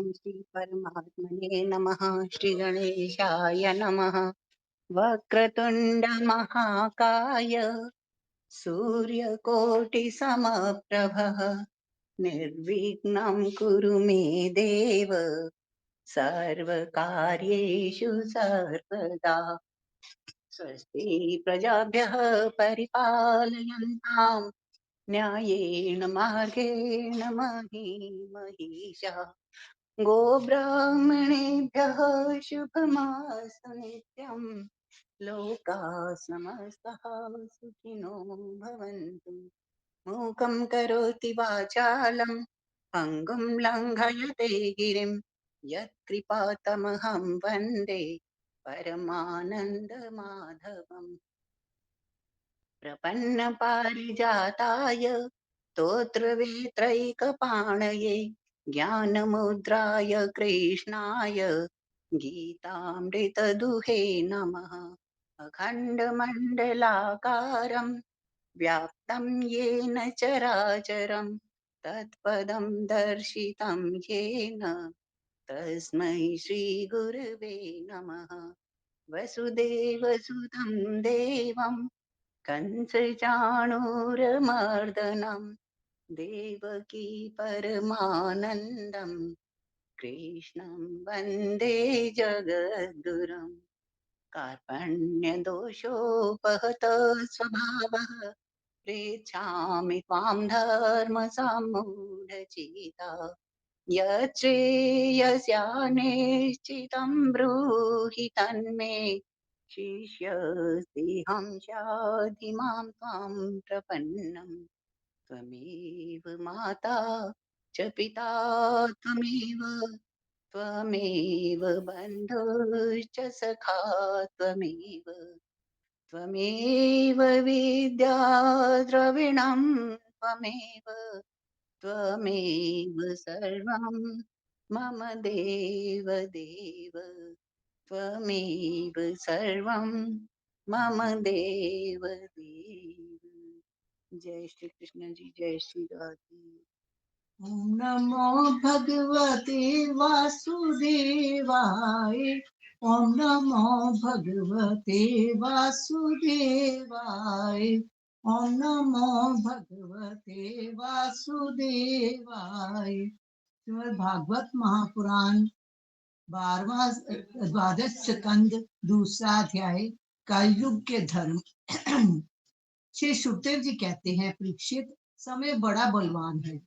ओम श्री परमात्मने नमः। श्री गणेशाय नमः। वक्रतुंड महाकाय सूर्यकोटि समप्रभः निर्विघ्नं कुरु मे देव सर्वकार्येषु सर्वदा। स्वस्ति प्रजाभ्यः परिपालयन्ताम् न्यायेन मार्गेण मही महिषा। गोब्राह्मणेभ्यः शुभमास्तु नित्यम्। लोकाः समस्तः सुखिनो भवन्तु। मूकं करोति वाचालं पङ्गुं लङ्घयते गिरिं यत्कृपातमहं वन्दे परमानन्दमाधवम्। प्रपन्नपारिजाताय स्तोत्रवेत्रैकपाणये ज्ञानमुद्राय कृष्णाय गीतामृतदुहे नमः। अखण्डमण्डलाकारं व्याप्तं येन चराचरं तत्पदं दर्शितं येन तस्मै श्रीगुरवे नमः। वसुदेवसुतं देवं कंसचाणूरमर्दनं देवकी परमानन्दं कृष्णं वन्दे जगद्गुरुम्। कार्पण्यदोषोपहतः स्वभावः पृच्छामि त्वां धर्मसम्मूढचेता यच्छ्रेयस्यानिश्चितं ब्रूहि तन्मे शिष्यस्तेऽहं शाधि मां त्वां प्रपन्नम्। त्वमेव माता च पिता त्वमेव त्वमेव बन्धुश्च सखा त्वमेव त्वमेव विद्या द्रविणं त्वमेव त्वमेव सर्वं मम देव देव त्वमेव सर्वं मम देव देव। जय श्री कृष्ण जी, जय श्री राधे। ओम नमो भगवते वासुदेवाय। ओम नमो भगवते वासुदेवाय। ओम नमो भगवते वासुदेवाय। श्रीमद् भागवत महापुराण 12वां द्वादश स्कंद दूसरा अध्याय कलयुग के धर्म। श्री सुखदेव जी कहते हैं, परीक्षित, समय बड़ा बलवान है।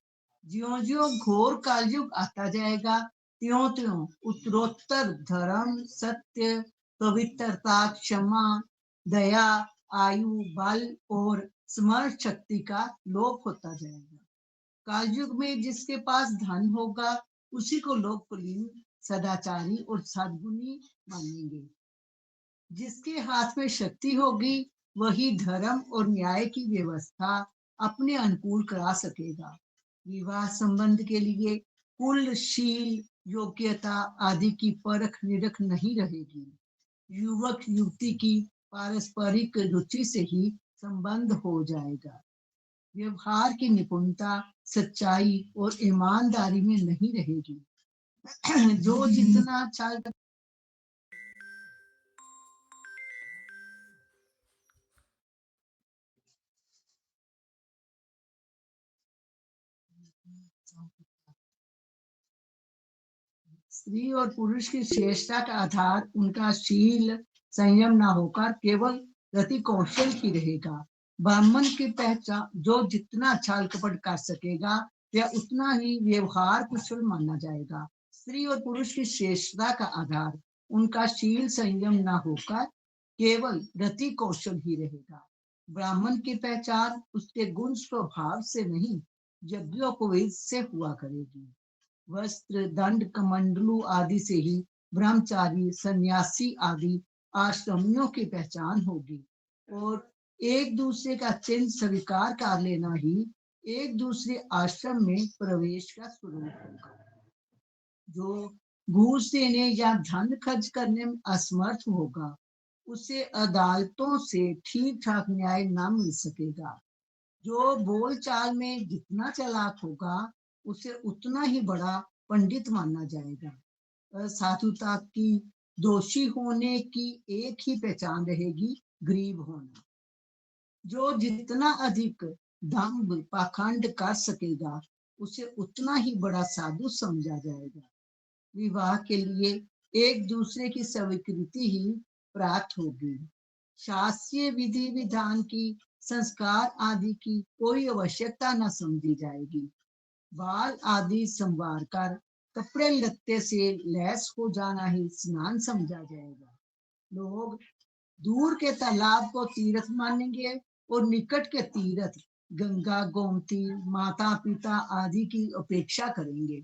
ज्यो ज्यो घोर कलयुग आता जाएगा, त्यों त्यों उत्तरोत्तर धर्म, सत्य, पवित्रता, क्षमा, दया, आयु, बल और स्मरण शक्ति का लोप होता जाएगा। कलयुग में जिसके पास धन होगा उसी को लोग कुलीन, सदाचारी और सद्गुणी मानेंगे। जिसके हाथ में शक्ति होगी वही धर्म और न्याय की व्यवस्था अपने अनुकूल करा सकेगा। विवाह संबंध के लिए कुल, शील, योग्यता आदि की परख निरख नहीं रहेगी। युवक युवती की पारस्परिक रुचि से ही संबंध हो जाएगा। व्यवहार की निपुणता सच्चाई और ईमानदारी में नहीं रहेगी। जो जितना अच्छा स्त्री और पुरुष की श्रेष्ठता का आधार उनका शील संयम न होकर केवल रति कौशल ही रहेगा। ब्राह्मण की पहचान जो जितना छल कपट कर सकेगा वह उतना ही व्यवहार कुशल माना जाएगा। स्त्री और पुरुष की श्रेष्ठता का आधार उनका शील संयम न होकर केवल रति कौशल ही रहेगा। ब्राह्मण की पहचान उसके गुण स्वभाव से नहीं, यज्ञोपवीत से हुआ करेगी। वस्त्र, दंड, कमंडलू आदि से ही ब्रह्मचारी, सन्यासी आदि आश्रमियों की पहचान होगी और एक दूसरे का चिन्ह स्वीकार कर लेना ही एक दूसरे आश्रम में प्रवेश का स्वरूप होगा। जो घूस देने या धन खर्च करने में असमर्थ होगा उसे अदालतों से ठीक ठाक न्याय न मिल सकेगा। जो बोल चाल में जितना चालाक होगा उसे उतना ही बड़ा पंडित माना जाएगा। साधुता की दोषी होने की एक ही पहचान रहेगी, गरीब होना। जो जितना अधिक दंभ पाखंड कर सकेगा उसे उतना ही बड़ा साधु समझा जाएगा। विवाह के लिए एक दूसरे की स्वीकृति ही प्राप्त होगी। शास्त्रीय विधि विधान की, संस्कार आदि की कोई आवश्यकता न समझी जाएगी। बाल आदि संवार कर कपड़े लत्ते से लैस हो जाना ही स्नान समझा जाएगा। लोग दूर के तालाब को तीर्थ मानेंगे और निकट के तीर्थ गंगा, गोमती, माता पिता आदि की अपेक्षा करेंगे।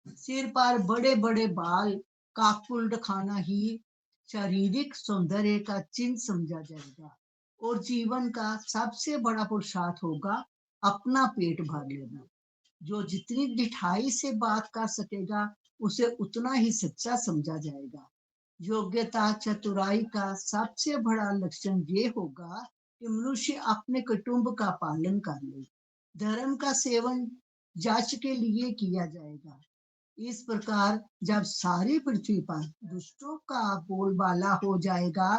सिर पर बड़े बड़े बाल काकुल्ड खाना ही शारीरिक सौंदर्य का चिन्ह समझा जाएगा और जीवन का सबसे बड़ा पुरुषार्थ होगा अपना पेट भर लेना। जो जितनी ढिठाई से बात कर सकेगा उसे उतना ही सच्चा समझा जाएगा। योग्यता चतुराई का सबसे बड़ा लक्षण ये होगा कि मनुष्य अपने कुटुंब का पालन कर ले। धर्म का सेवन जांच के लिए किया जाएगा। इस प्रकार जब सारी पृथ्वी पर दुष्टों का बोलबाला हो जाएगा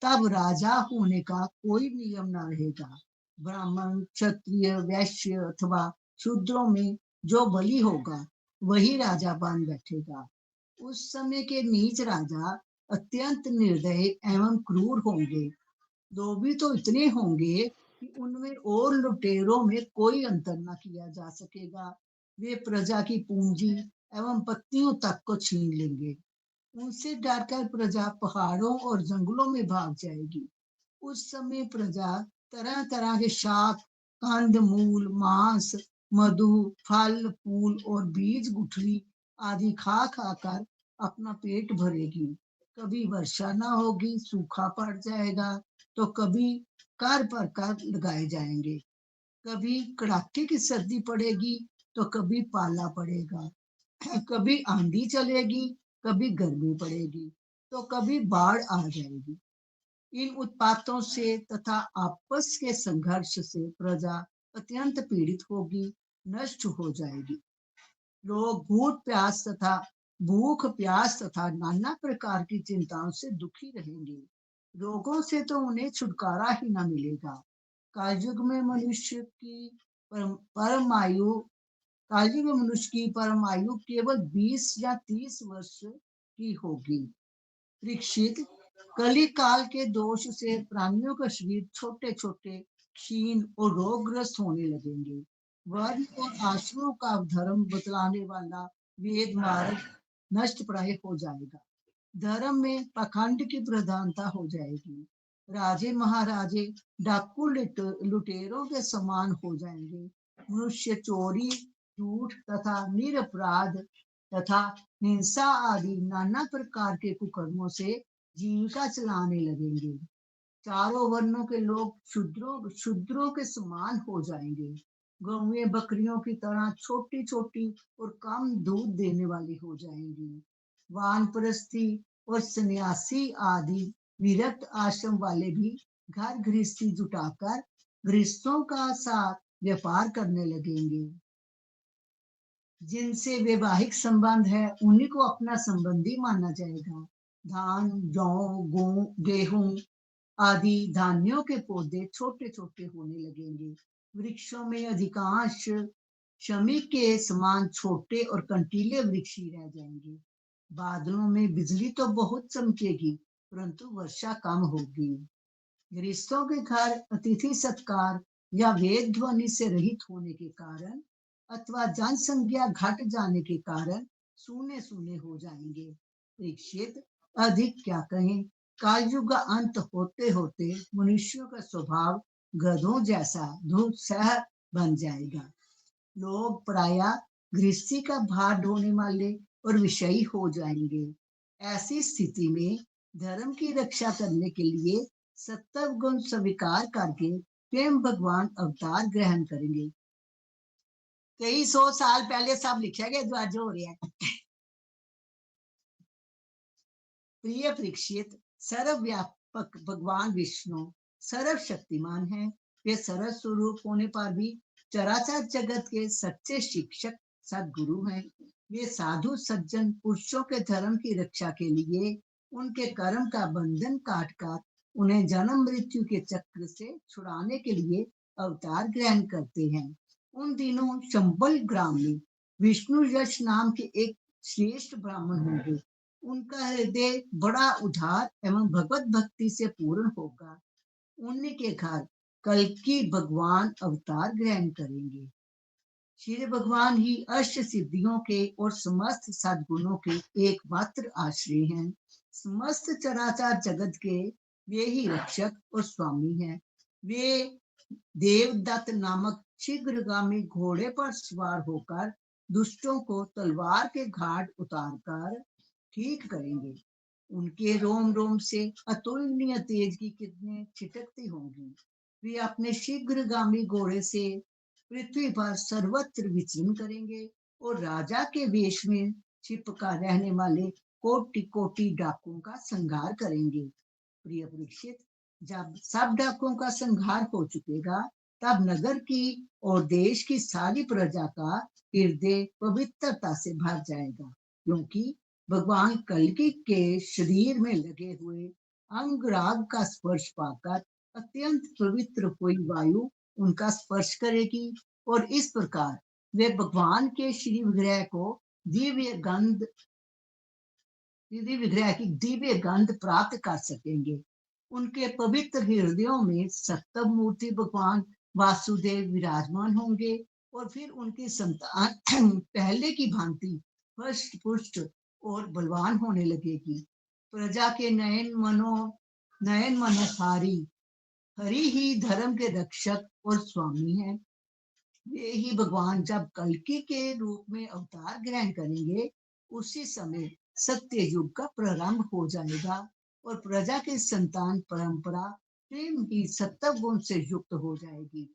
तब राजा होने का कोई नियम न रहेगा। ब्राह्मण, क्षत्रिय, वैश्य अथवा शूद्रों में जो बलि होगा वही राजा बन बैठेगा। उस समय के नीच राजा अत्यंत निर्दय एवं क्रूर होंगे। लोभी तो इतने होंगे कि उनमें और लुटेरों में कोई अंतर न किया जा सकेगा। वे प्रजा की पूंजी एवं पत्नियों तक को छीन लेंगे। उनसे डरकर प्रजा पहाड़ों और जंगलों में भाग जाएगी। उस समय प्रजा तरह तरह के शाक, कंद मूल, मांस, मधु, फल फूल और बीज गुठली आदि खा खाकर अपना पेट भरेगी। कभी वर्षा न होगी, सूखा पड़ जाएगा, तो कभी कर पर कर लगाए जाएंगे। कभी कड़ाके की सर्दी पड़ेगी तो कभी पाला पड़ेगा। कभी आंधी चलेगी, कभी गर्मी पड़ेगी, तो कभी बाढ़ आ जाएगी। इन उत्पातों से तथा आपस के संघर्ष से प्रजा अत्यंत पीड़ित होगी, नष्ट हो जाएगी। लोग भूख प्यास तथा नाना प्रकार की चिंताओं से दुखी रहेंगे। रोगों से तो उन्हें छुटकारा ही न मिलेगा। कलयुग में मनुष्य की परम आयु कलयुग में मनुष्य की परम आयु केवल 20 या 30 वर्ष की होगी। परीक्षित, कली काल के दोष से प्राणियों का शरीर छोटे छोटे, क्षीण और रोगग्रस्त होने लगेंगे। वर्ण और आश्रमों का धर्म बतलाने वाला वेद मार्ग नष्ट प्राय हो जाएगा। धर्म में पाखंड की प्रधानता हो जाएगी। राजे महाराजे डाकू लुटेरों के समान हो जाएंगे। मनुष्य चोरी, झूठ तथा निरपराध तथा हिंसा आदि नाना प्रकार के कुकर्मों से जीविका चलाने लगेंगे। चारों वर्णों के लोग शूद्रों के समान हो जाएंगे। गौएं बकरियों की तरह छोटी छोटी और कम दूध देने वाली हो जाएंगी। वानप्रस्थी और सन्यासी आदि विरक्त आश्रम वाले भी घर गृहस्थी जुटाकर गृहस्थों का साथ व्यापार करने लगेंगे। जिनसे वैवाहिक संबंध है उन्हीं को अपना संबंधी माना जाएगा। धान, जौ, गेहूं आदि धान्यों के पौधे छोटे छोटे होने लगेंगे। वृक्षों में अधिकांश शमी के समान छोटे और कंटीले वृक्ष ही रह जाएंगे। बादलों में बिजली तो बहुत चमकेगी परंतु वर्षा कम होगी। गृहस्थों के घर अतिथि सत्कार या वेद ध्वनि से रहित होने के कारण अथवा जनसंख्या घट जाने के कारण सूने सूने हो जाएंगे। परीक्षित, अधिक क्या कहें, कलयुग का अंत होते होते मनुष्यों का स्वभाव गधों जैसा दुस्सह बन जाएगा। लोग प्रायः गृहस्थी का भार ढोने वाले और विषयी हो जाएंगे। ऐसी स्थिति में धर्म की रक्षा करने के लिए सत्व गुण स्वीकार करके स्वयं भगवान अवतार ग्रहण करेंगे। कई 100 साल पहले सब लिखा गया जो आज हो रहा है। प्रिय परीक्षित, सर्वव्यापक भगवान विष्णु सर्वशक्तिमान है। वे सर्व स्वरूप होने पर भी चराचर जगत के सच्चे शिक्षक सदगुरु हैं। वे साधु सज्जन पुरुषों के धर्म की रक्षा के लिए उनके कर्म का बंधन काटकर उन्हें जन्म मृत्यु के चक्र से छुड़ाने के लिए अवतार ग्रहण करते हैं। उन दिनों शंबल ग्राम में विष्णु यश नाम के एक श्रेष्ठ ब्राह्मण होंगे। उनका हृदय बड़ा उदार एवं भगवत भक्ति से पूर्ण होगा। उन्हीं के घर कल्कि भगवान अवतार ग्रहण करेंगे। श्री भगवान ही अष्ट सिद्धियों के और समस्त सद्गुणों के एकमात्र आश्रय हैं। समस्त चराचर जगत के वे ही रक्षक और स्वामी हैं। वे देवदत्त नामक शीघ्रगामी घोड़े पर सवार होकर दुष्टों को तलवार के घाट उतारकर ठीक करेंगे। उनके रोम रोम से अतुलनीय तेज की किरणें छिटकती होंगी। वे अपने शीघ्रगामी घोड़े से पृथ्वी पर सर्वत्र विचरण करेंगे और राजा के वेश में छिपकर रहने वाले कोटि कोटि डाकुओं का संहार करेंगे। प्रिय परीक्षित, जब सब डाकुओं का संहार हो चुकेगा, तब नगर की और देश की सारी प्रजा का हृदय पवित्रता से भर जाएगा, क्योंकि भगवान कल्कि के शरीर में लगे हुए अंगराग का स्पर्श पाकर अत्यंत पवित्र हुई वायु उनका स्पर्श करेगी और इस प्रकार वे भगवान के श्री विग्रह को दिव्य गंध विग्रह की दिव्य गंध प्राप्त कर सकेंगे। उनके पवित्र हृदयों में सप्तम मूर्ति भगवान वासुदेव विराजमान होंगे और फिर उनकी संतान पहले की भांति हष्ट पुष्ट और बलवान होने लगेगी। प्रजा के नयन मनोहारी हरि ही धर्म के रक्षक और स्वामी हैं। वे ही भगवान जब कल्कि के रूप में अवतार ग्रहण करेंगे, उसी समय सत्य युग का प्रारंभ हो जाएगा और प्रजा की संतान परंपरा प्रेम ही सत्व गुण से युक्त हो जाएगी।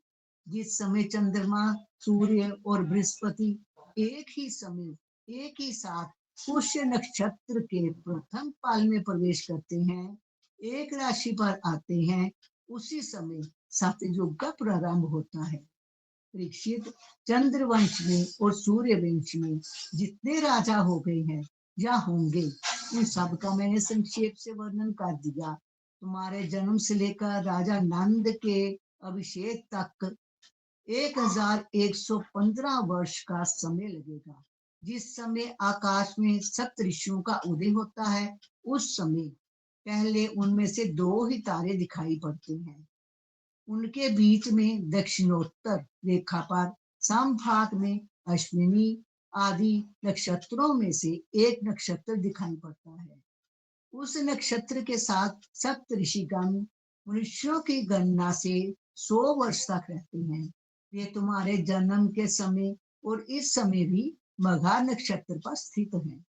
जिस समय चंद्रमा, सूर्य और बृहस्पति एक ही साथ पुष्य नक्षत्र के प्रथम पाल में प्रवेश करते हैं, एक राशि पर आते हैं, उसी समय सतयुग का प्रारंभ होता है। परीक्षित, चंद्रवंश में और सूर्य वंश में जितने राजा हो गए हैं या होंगे, उन सब का मैंने संक्षेप से वर्णन कर दिया। तुम्हारे जन्म से लेकर राजा नंद के अभिषेक तक 1115 वर्ष का समय लगेगा। जिस समय आकाश में सप्त ऋषियों का उदय होता है, उस समय पहले उनमें से 2 ही तारे दिखाई पड़ते हैं। उनके बीच में दक्षिणोत्तर रेखा पर समभाग में अश्विनी आदि नक्षत्रों में से एक नक्षत्र दिखाई पड़ता है। उस नक्षत्र के साथ सप्त ऋषिगण मनुष्यों की गणना से 100 वर्ष तक रहते हैं। वे तुम्हारे जन्म के समय और इस समय भी मघा नक्षत्र पर स्थित हैं।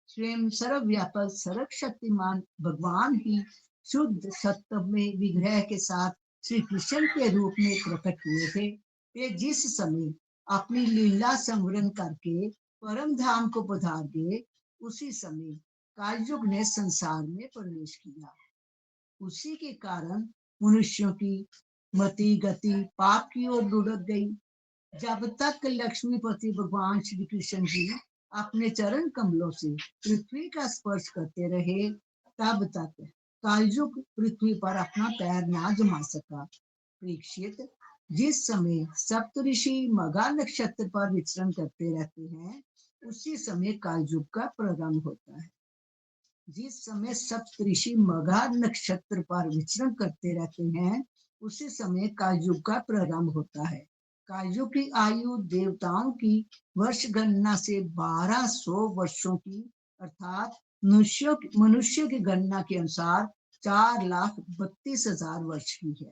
स्वयं सर्वव्यापक सर्वशक्तिमान भगवान ही शुद्ध सत्व में विग्रह के साथ श्री कृष्ण के रूप में प्रकट हुए थे। वे जिस समय अपनी लीला संवरण करके परम धाम को पधार गए, उसी समय कालयुग ने संसार में प्रवेश किया। उसी के कारण मनुष्यों की मति गति पाप की ओर लुढ़क गई। जब तक लक्ष्मीपति भगवान श्री कृष्ण जी अपने चरण कमलों से पृथ्वी का स्पर्श करते रहे, तब तक कालयुग पृथ्वी पर अपना पैर ना जमा सका। परीक्षित, जिस समय सप्तऋषि मघा नक्षत्र पर विचरण करते रहते हैं, उसी समय कालयुग का प्रारंभ होता है। जिस समय सप्तऋषि मघा नक्षत्र पर विचरण करते रहते हैं, उसी समय कालयुग का प्रारंभ होता है। कालयुग की आयु देवताओं की वर्ष गणना से 1200 वर्षों की अर्थात मनुष्य की गणना के अनुसार 4,32,000 वर्ष की है।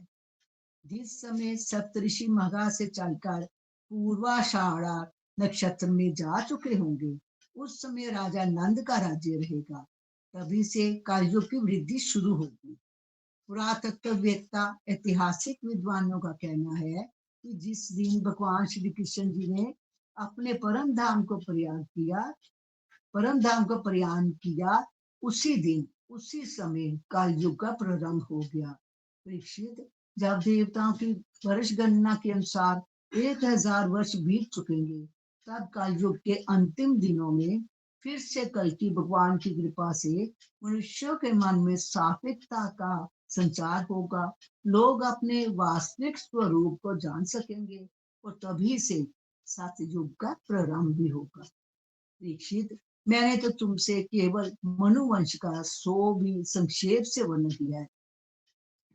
जिस समय सप्तऋषि मघा से चलकर पूर्वाषाढ़ा नक्षत्र में जा चुके होंगे, उस समय राजा नंद का राज्य रहेगा। तभी से कालयुग की वृद्धि शुरू होगी। पुरातत्ववेत्ता ऐतिहासिक विद्वानों का कहना है कि जिस दिन भगवान श्री कृष्ण जी ने अपने परम धाम को प्रयाण किया, उसी दिन उसी समय कालयुग का प्रारंभ हो गया। परीक्षित, जब देवताओं की वर्ष गणना के अनुसार 1000 वर्ष बीत चुकेंगे, तब कलयुग के अंतिम दिनों में फिर से कल की भगवान की कृपा से मनुष्यों के मन में सात्विकता का संचार होगा। लोग अपने वास्तविक स्वरूप को जान सकेंगे और तभी से सतयुग का प्रारंभ भी होगा। दीक्षित, मैंने तो तुमसे केवल मनुवंश का 100 भी संक्षेप से वर्णन किया है।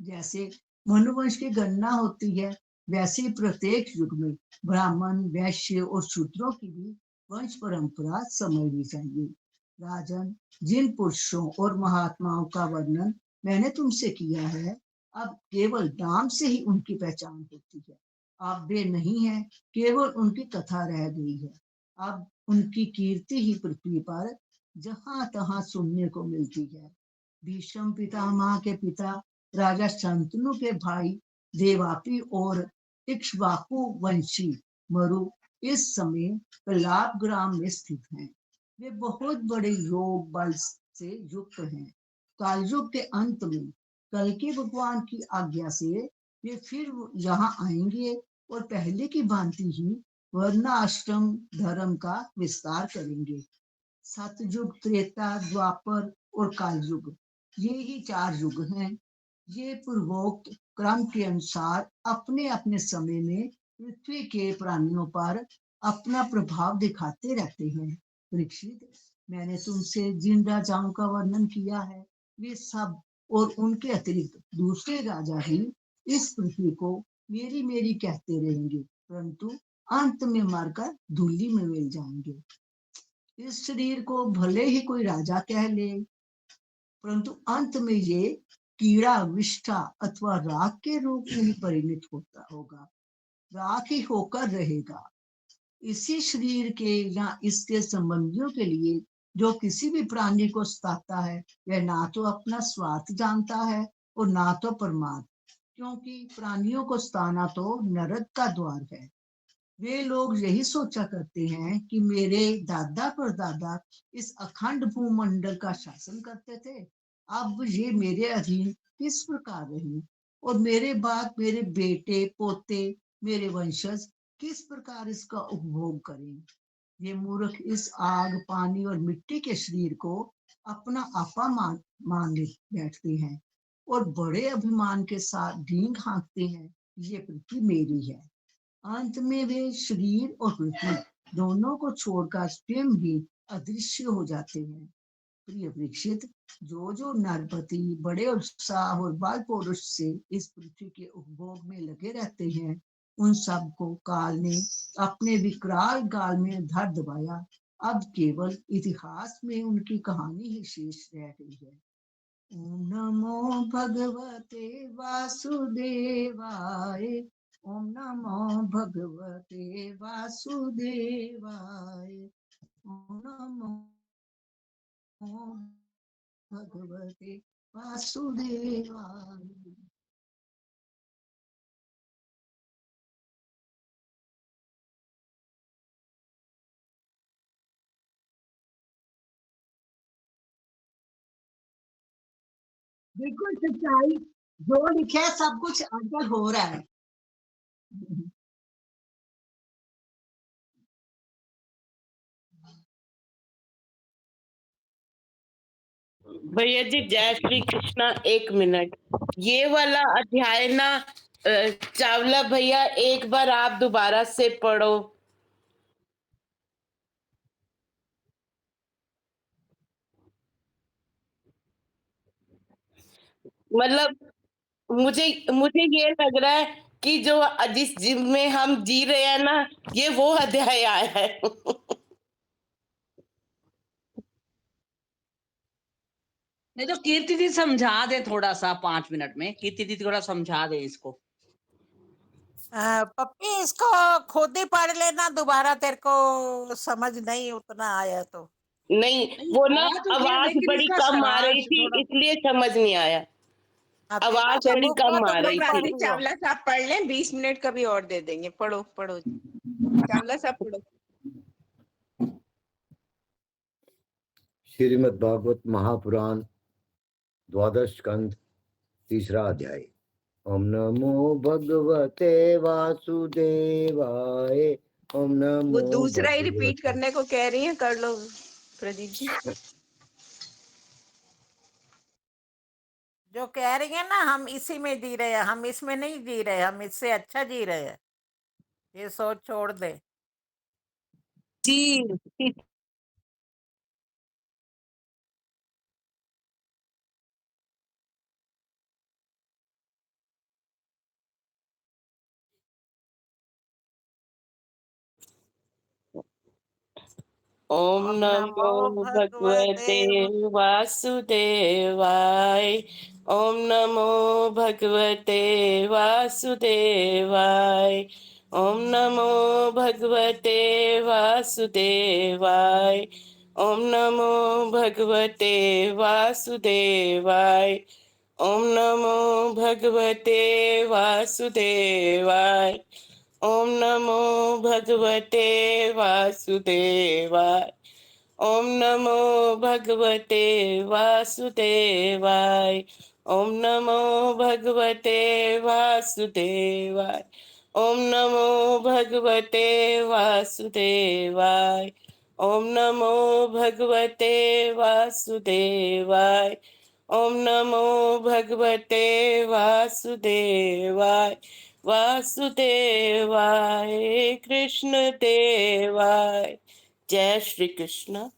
जैसे मनुवंश की गणना होती है, वैसे ही प्रत्येक युग में ब्राह्मण, वैश्य और शूद्रों की भी वंश परंपरा समझनी चाहिए। राजन, जिन पुरुषों और महात्माओं का वर्णन मैंने तुमसे किया है, अब केवल नाम से ही उनकी पहचान होती है। अब वे नहीं है, केवल उनकी कथा रह गई है। अब उनकी कीर्ति ही पृथ्वी पर जहां तहां सुनने को मिलती है। भीष्म पितामह के पिता राजा शंतनु के भाई देवापी और इक्ष्वाकु वंशी मरु इस समय प्रलाप ग्राम में स्थित हैं। वे बहुत बड़े योग बल से युक्त हैं। कलयुग के अंत में कल के भगवान की आज्ञा से वे फिर यहाँ आएंगे और पहले की भांति ही वर्णाश्रम धर्म का विस्तार करेंगे। सतयुग, त्रेता, द्वापर और कलयुग, ये ही 4 युग हैं। ये पूर्वोक्त क्रम के अनुसार अपने अपने समय में पृथ्वी के प्राणियों पर अपना प्रभाव दिखाते रहते हैं। परीक्षित, मैंने तुमसे जिन राजाओं का वर्णन किया है, वे सब और उनके अतिरिक्त दूसरे राजा ही इस पृथ्वी को मेरी मेरी कहते रहेंगे, परंतु अंत में मरकर धूलि में मिल जाएंगे। इस शरीर को भले ही कोई राजा कह ले, परंतु अंत में ये कीड़ा, विष्ठा अथवा राख के रूप में ही परिणत होता होगा, राख ही होकर रहेगा। इसी शरीर के या इसके संबंधियों के लिए जो किसी भी प्राणी को सताता है, वह ना तो अपना स्वार्थ जानता है और ना तो परमात्मा, क्योंकि प्राणियों को सताना तो नरक का द्वार है। वे लोग यही सोचा करते हैं कि मेरे दादा परदादा इस अखंड भूमंडल का शासन करते थे, अब ये मेरे अधीन किस प्रकार रहे और मेरे बाद मेरे बेटे पोते, मेरे वंशज किस प्रकार इसका उपभोग करें। ये मूर्ख इस आग, पानी और मिट्टी के शरीर को अपना आपा मान बैठते हैं और बड़े अभिमान के साथ ढींग हाँकते हैं, ये पृथ्वी मेरी है। अंत में वे शरीर और पृथ्वी दोनों को छोड़कर स्वयं ही अदृश्य हो जाते हैं। प्रिय परीक्षित, जो नरपति बड़े उत्साह और बल पौरुष से इस पृथ्वी के उपभोग में लगे रहते हैं, उन सब को काल ने अपने विकराल गाल में धर दबाया। अब केवल इतिहास में उनकी कहानी ही शेष रह गई है। ओम नमो भगवते वासुदेवाय। ओम नमो भगवते वासुदेवाय। ओम नमो भगवते वासुदेवाय। बिल्कुल सच्चाई, जो लिखा है सब कुछ आजकल हो रहा है। भैया जी जय श्री कृष्णा। 1 मिनट, ये वाला अध्याय ना चावला भैया एक बार आप दोबारा से पढ़ो। मतलब मुझे मुझे ये लग रहा है कि जो जिस जिसमें हम जी रहे हैं ना, ये वो अध्याय आया है। नहीं तो कीर्ति दी समझा दे थोड़ा सा, 5 मिनट में कीर्ति दी थोड़ा समझा दे इसको। पप्पी इसको खुद ही पढ़ लेना दोबारा, तेरे को समझ नहीं उतना आया तो। नहीं, नहीं वो ना आया तो है, आवाज लेकिन बड़ी इसका कम आ रही सारांश थी, थोड़ा। इसलिए समझ नहीं आया। आवाज अच्छा बड़ी बुक कम को आ तुम रही ही पढ़ थी। लियो। चावला साहब पढ़ लें, 20 मिनट कभी और दे देंगे। पढ़ो पढ़ो चावला साहब पढ़ो। श्रीमद् भागवत महापुराण, द्वादश स्कंध, 3रा अध्याय। ओम नमो भगवते वासुदेवाय। ओम नमो वो दूसरा ही भगवते रिपीट करने को कह रही है, कर लो प्रदीप जी। जो कह रही है ना, हम इसी में जी रहे हैं, हम इसमें नहीं जी रहे, हम इससे अच्छा जी रहे हैं। ये सोच छोड़ दे। जी। ओम ओम नमो नमो भगवते भगवते वासुदेवाय। ओम नमो भगवते वासुदेवाय। ओम नमो भगवते वासुदेवाय। ओम नमो भगवते वासुदेवाय। ओम नमो भगवते वासुदेवाय। ओम नमो भगवते वासुदेवाय। ओम नमो भगवते वासुदेवाय। ओम नमो भगवते वासुदेवाय। ओम नमो भगवते वासुदेवाय। ओम नमो भगवते वासुदेवाय। ओम नमो भगवते वासुदेवाय। वासुदेवाय कृष्ण देवाय। जय श्री कृष्ण।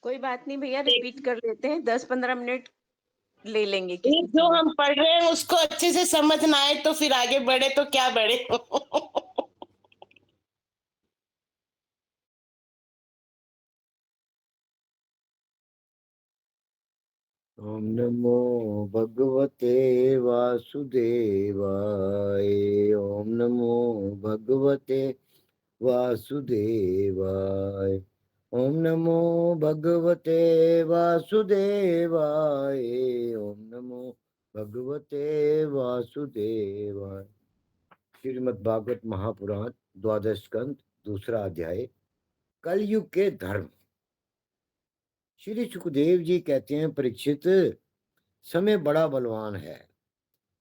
कोई बात नहीं भैया, रिपीट कर लेते हैं, 10-15 मिनट ले लेंगे ये किसी जो समय। हम पढ़ रहे हैं उसको अच्छे से समझ ना आए तो फिर आगे बढ़े तो क्या बढ़े। ओम नमो भगवते वासुदेवाय। ओम नमो भगवते वासुदेवाय। ओम नमो भगवते वासुदेवाय। ओम नमो भगवते वासुदेवाय। श्रीमद् भागवत महापुराण द्वादश स्कंद दूसरा अध्याय कलयुग के धर्म। श्री सुखदेव जी कहते हैं, परीक्षित, समय बड़ा बलवान है।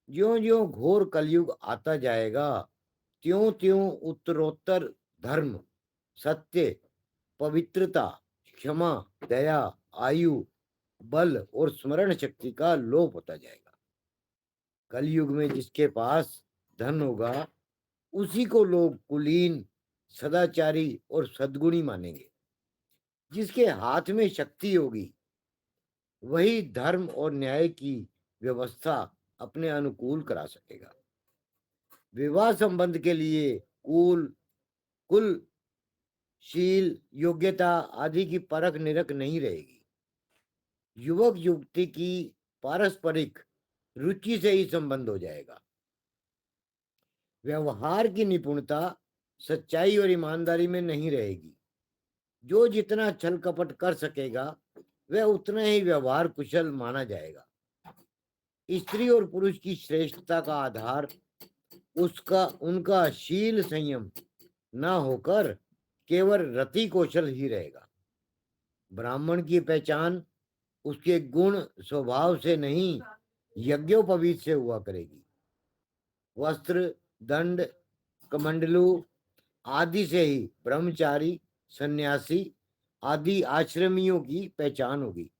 ज्यों ज्यों घोर कलयुग आता जाएगा त्यों त्यों उत्तरोत्तर धर्म, सत्य, पवित्रता, क्षमा, दया, आयु, बल और स्मरण शक्ति का लोप होता जाएगा। कलयुग में जिसके पास धन होगा उसी को लोग कुलीन, सदाचारी और सद्गुणी मानेंगे। जिसके हाथ में शक्ति होगी वही धर्म और न्याय की व्यवस्था अपने अनुकूल करा सकेगा। विवाह संबंध के लिए कुल, शील, योग्यता आदि की परख निरख नहीं रहेगी। युवक युवती की पारस्परिक रुचि से ही संबंध हो जाएगा। व्यवहार की निपुणता सच्चाई और ईमानदारी में नहीं रहेगी। जो जितना छल कपट कर सकेगा वह उतना ही व्यवहार कुशल माना जाएगा। स्त्री और पुरुष की श्रेष्ठता का आधार उनका शील संयम ना होकर केवल रति कौशल ही रहेगा। ब्राह्मण की पहचान उसके गुण स्वभाव से नहीं यज्ञोपवीत से हुआ करेगी। वस्त्र, दंड, कमंडलू आदि से ही ब्रह्मचारी, सन्यासी आदि आश्रमियों की पहचान होगी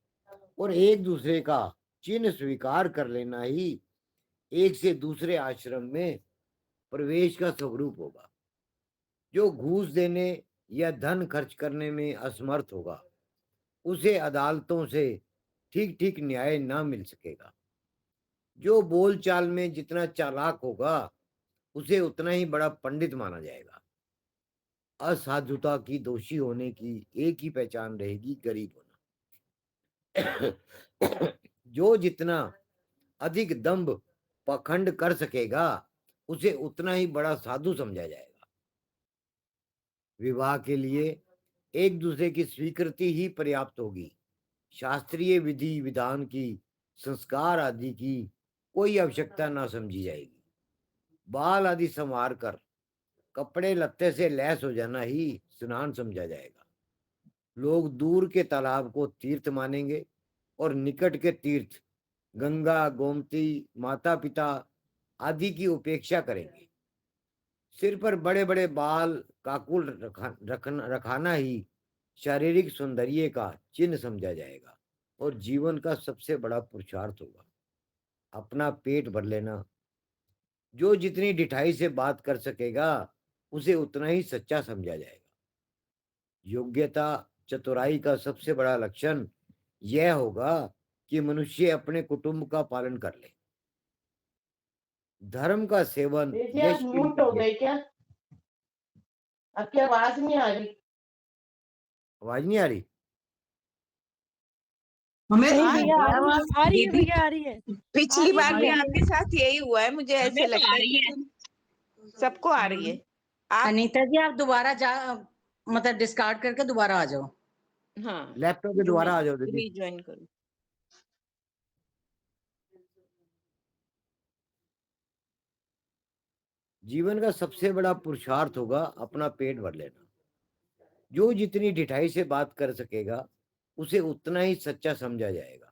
और एक दूसरे का चिन्ह स्वीकार कर लेना ही एक से दूसरे आश्रम में प्रवेश का स्वरूप होगा। जो घूस देने या धन खर्च करने में असमर्थ होगा उसे अदालतों से ठीक ठीक न्याय ना मिल सकेगा। जो बोलचाल में जितना चालाक होगा उसे उतना ही बड़ा पंडित माना जाएगा। असाधुता की दोषी होने की एक ही पहचान रहेगी, गरीब होना। जो जितना अधिक दंभ पखंड कर सकेगा उसे उतना ही बड़ा साधु समझा जाएगा। विवाह के लिए एक दूसरे की स्वीकृति ही पर्याप्त होगी। शास्त्रीय विधि विधान की, संस्कार आदि की कोई आवश्यकता ना समझी जाएगी। बाल आदि संवार कर कपड़े लत्ते से लैस हो जाना ही स्नान समझा जाएगा। लोग दूर के तालाब को तीर्थ मानेंगे और निकट के तीर्थ गंगा, गोमती, माता पिता आदि की उपेक्षा करेंगे। सिर पर बड़े बड़े बाल काकुल रखाना ही शारीरिक सौंदर्य का चिन्ह समझा जाएगा और जीवन का सबसे बड़ा पुरुषार्थ होगा। अपना पेट भर लेना। जो जितनी ढिठाई से बात कर सकेगा उसे उतना ही सच्चा समझा जाएगा। योग्यता चतुराई का सबसे बड़ा लक्षण यह होगा कि मनुष्य अपने कुटुंब का पालन कर ले। धर्म का सेवन दीदी आप यश के म्यूट हो लिए। गए क्या? आपकी आवाज नहीं आ रही। आवाज नहीं आ रही? हमें नहीं तो भैया, आवाज आ रही है दीदी भैया, आ रही है। पिछली आ बार रही भी है। आपके साथ यही हुआ है, मुझे ऐसे हमें तो लगता आ है रही है। कि सबको आ रही है। आप अनीता जी आप दोबारा जा, मतलब डिस्कार्ड करके दोबारा आ जाओ। हाँ, लैपटॉप पे दोबारा आ जाओ दीदी। रीज्वाइन करो। जीवन का सबसे बड़ा पुरुषार्थ होगा अपना पेट भर लेना। जो जितनी ढिठाई से बात कर सकेगा उसे उतना ही सच्चा समझा जाएगा।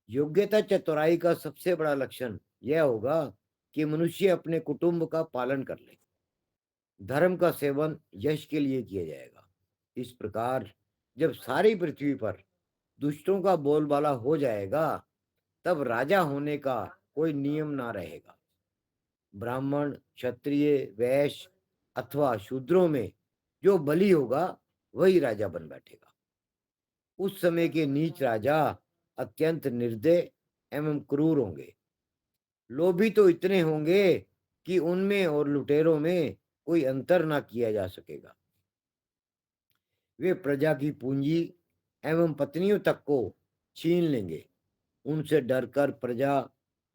योग्यता चतुराई का सबसे बड़ा लक्षण यह होगा कि मनुष्य अपने कुटुंब का पालन कर ले। धर्म का सेवन यश के लिए किया जाएगा। इस प्रकार जब सारी पृथ्वी पर दुष्टों का बोलबाला हो जाएगा तब राजा होने का कोई नियम ना रहेगा। ब्राह्मण, क्षत्रिय, वैश्य अथवा शूद्रों में जो बली होगा वही राजा बन बैठेगा। उस समय के नीच राजा अत्यंत निर्दय एवं क्रूर होंगे। लोभी तो इतने होंगे कि उनमें और लुटेरों में कोई अंतर ना किया जा सकेगा। वे प्रजा की पूंजी एवं पत्नियों तक को छीन लेंगे। उनसे डरकर प्रजा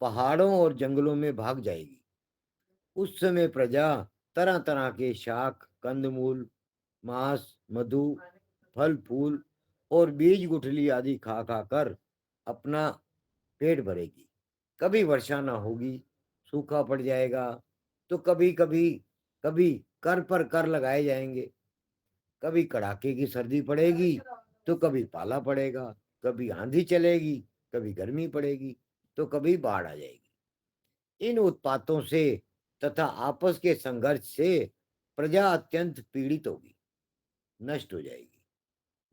पहाड़ों और जंगलों में भाग जाएगी। उस समय प्रजा तरह तरह के शाक, कंदमूल, मांस, मधु, फल फूल और बीज गुठली आदि खा खा कर अपना पेट भरेगी। कभी वर्षा ना होगी, सूखा पड़ जाएगा, तो कभी कभी कभी कर पर कर लगाए जाएंगे। कभी कड़ाके की सर्दी पड़ेगी तो कभी पाला पड़ेगा, कभी आंधी चलेगी, कभी गर्मी पड़ेगी, तो कभी बाढ़ आ जाएगी। इन उत्पातों से तथा आपस के संघर्ष से प्रजा अत्यंत पीड़ित होगी, नष्ट हो जाएगी।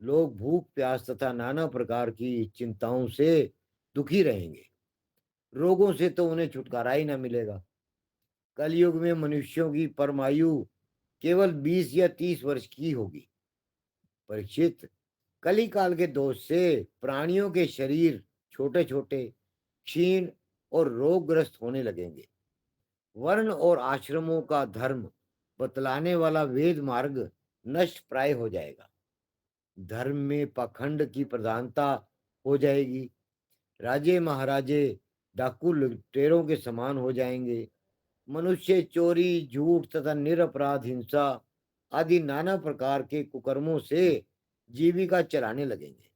लोग भूख प्यास तथा नाना प्रकार की चिंताओं से दुखी रहेंगे। रोगों से तो उन्हें छुटकारा ही ना मिलेगा। कलयुग में मनुष्यों की परमायु केवल 20 या 30 वर्ष की होगी। परीक्षित, कली काल के दोष से प्राणियों के शरीर छोटे छोटे, क्षीण और रोगग्रस्त होने लगेंगे। वर्ण और आश्रमों का धर्म बतलाने वाला वेद मार्ग नष्ट प्राय हो जाएगा। धर्म में पाखंड की प्रधानता हो जाएगी। राजे महाराजे डाकू लुटेरों के समान हो जाएंगे। मनुष्य चोरी, झूठ तथा निरपराध हिंसा आदि नाना प्रकार के कुकर्मों से जीविका चलाने लगेंगे।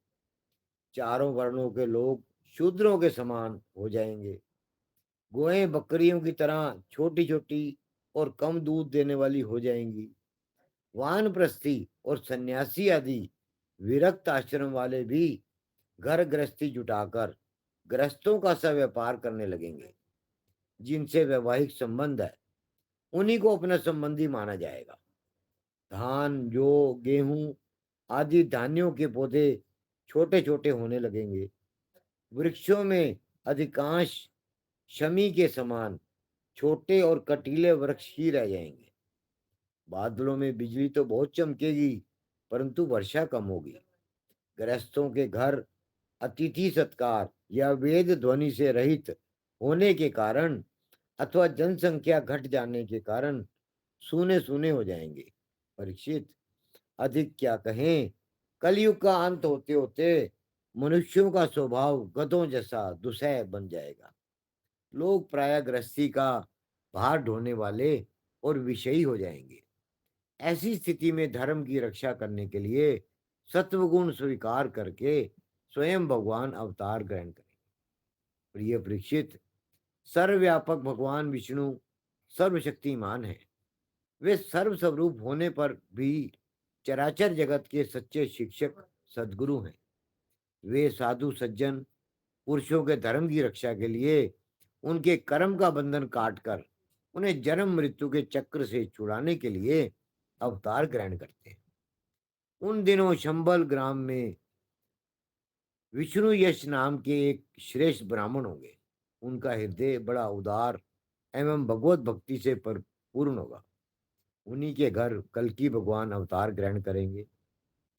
चारों वर्णों के लोग शूद्रों के समान हो जाएंगे। गोएं बकरियों की तरह छोटी छोटी और कम दूध देने वाली हो जाएंगी। वानप्रस्थी और सन्यासी आदि विरक्त आश्रम वाले भी घर गृहस्थी जुटाकर गृहस्थों का सा व्यापार करने लगेंगे। जिनसे वैवाहिक संबंध है उन्हीं को अपना संबंधी माना जाएगा। धान, जौ, गेहूं आदि धान्यों के पौधे छोटे छोटे होने लगेंगे। वृक्षों में अधिकांश शमी के समान छोटे और कटीले वृक्ष ही रह जाएंगे। बादलों में बिजली तो बहुत चमकेगी परंतु वर्षा कम होगी। गृहस्थों के घर अतिथि सत्कार या वेद ध्वनि से रहित होने के कारण अथवा जनसंख्या घट जाने के कारण सूने सूने हो जाएंगे। परीक्षित, अधिक क्या कहें, कलयुग का अंत होते होते मनुष्यों का स्वभाव गधों जैसा दुसह बन जाएगा। लोग प्राय गृहस्थी का भार ढोने वाले और विषयी हो जाएंगे। ऐसी स्थिति में धर्म की रक्षा करने के लिए सत्वगुण स्वीकार करके स्वयं भगवान अवतार ग्रहण करें। प्रिय परीक्षित, सर्वव्यापक भगवान विष्णु सर्वशक्तिमान है। वे सर्वस्वरूप होने पर भी चराचर जगत के सच्चे शिक्षक सद्गुरु हैं। वे साधु सज्जन पुरुषों के धर्म की रक्षा के लिए उनके कर्म का बंधन काटकर उन्हें जन्म मृत्यु के चक्र से छुड़ाने के लिए अवतार ग्रहण करते हैं। उन दिनों शंबल ग्राम में विष्णु यश नाम के एक श्रेष्ठ ब्राह्मण होंगे। उनका हृदय बड़ा उदार एवं भगवत भक्ति से पूर्ण होगा। उन्हीं के घर कल्कि भगवान अवतार ग्रहण करेंगे।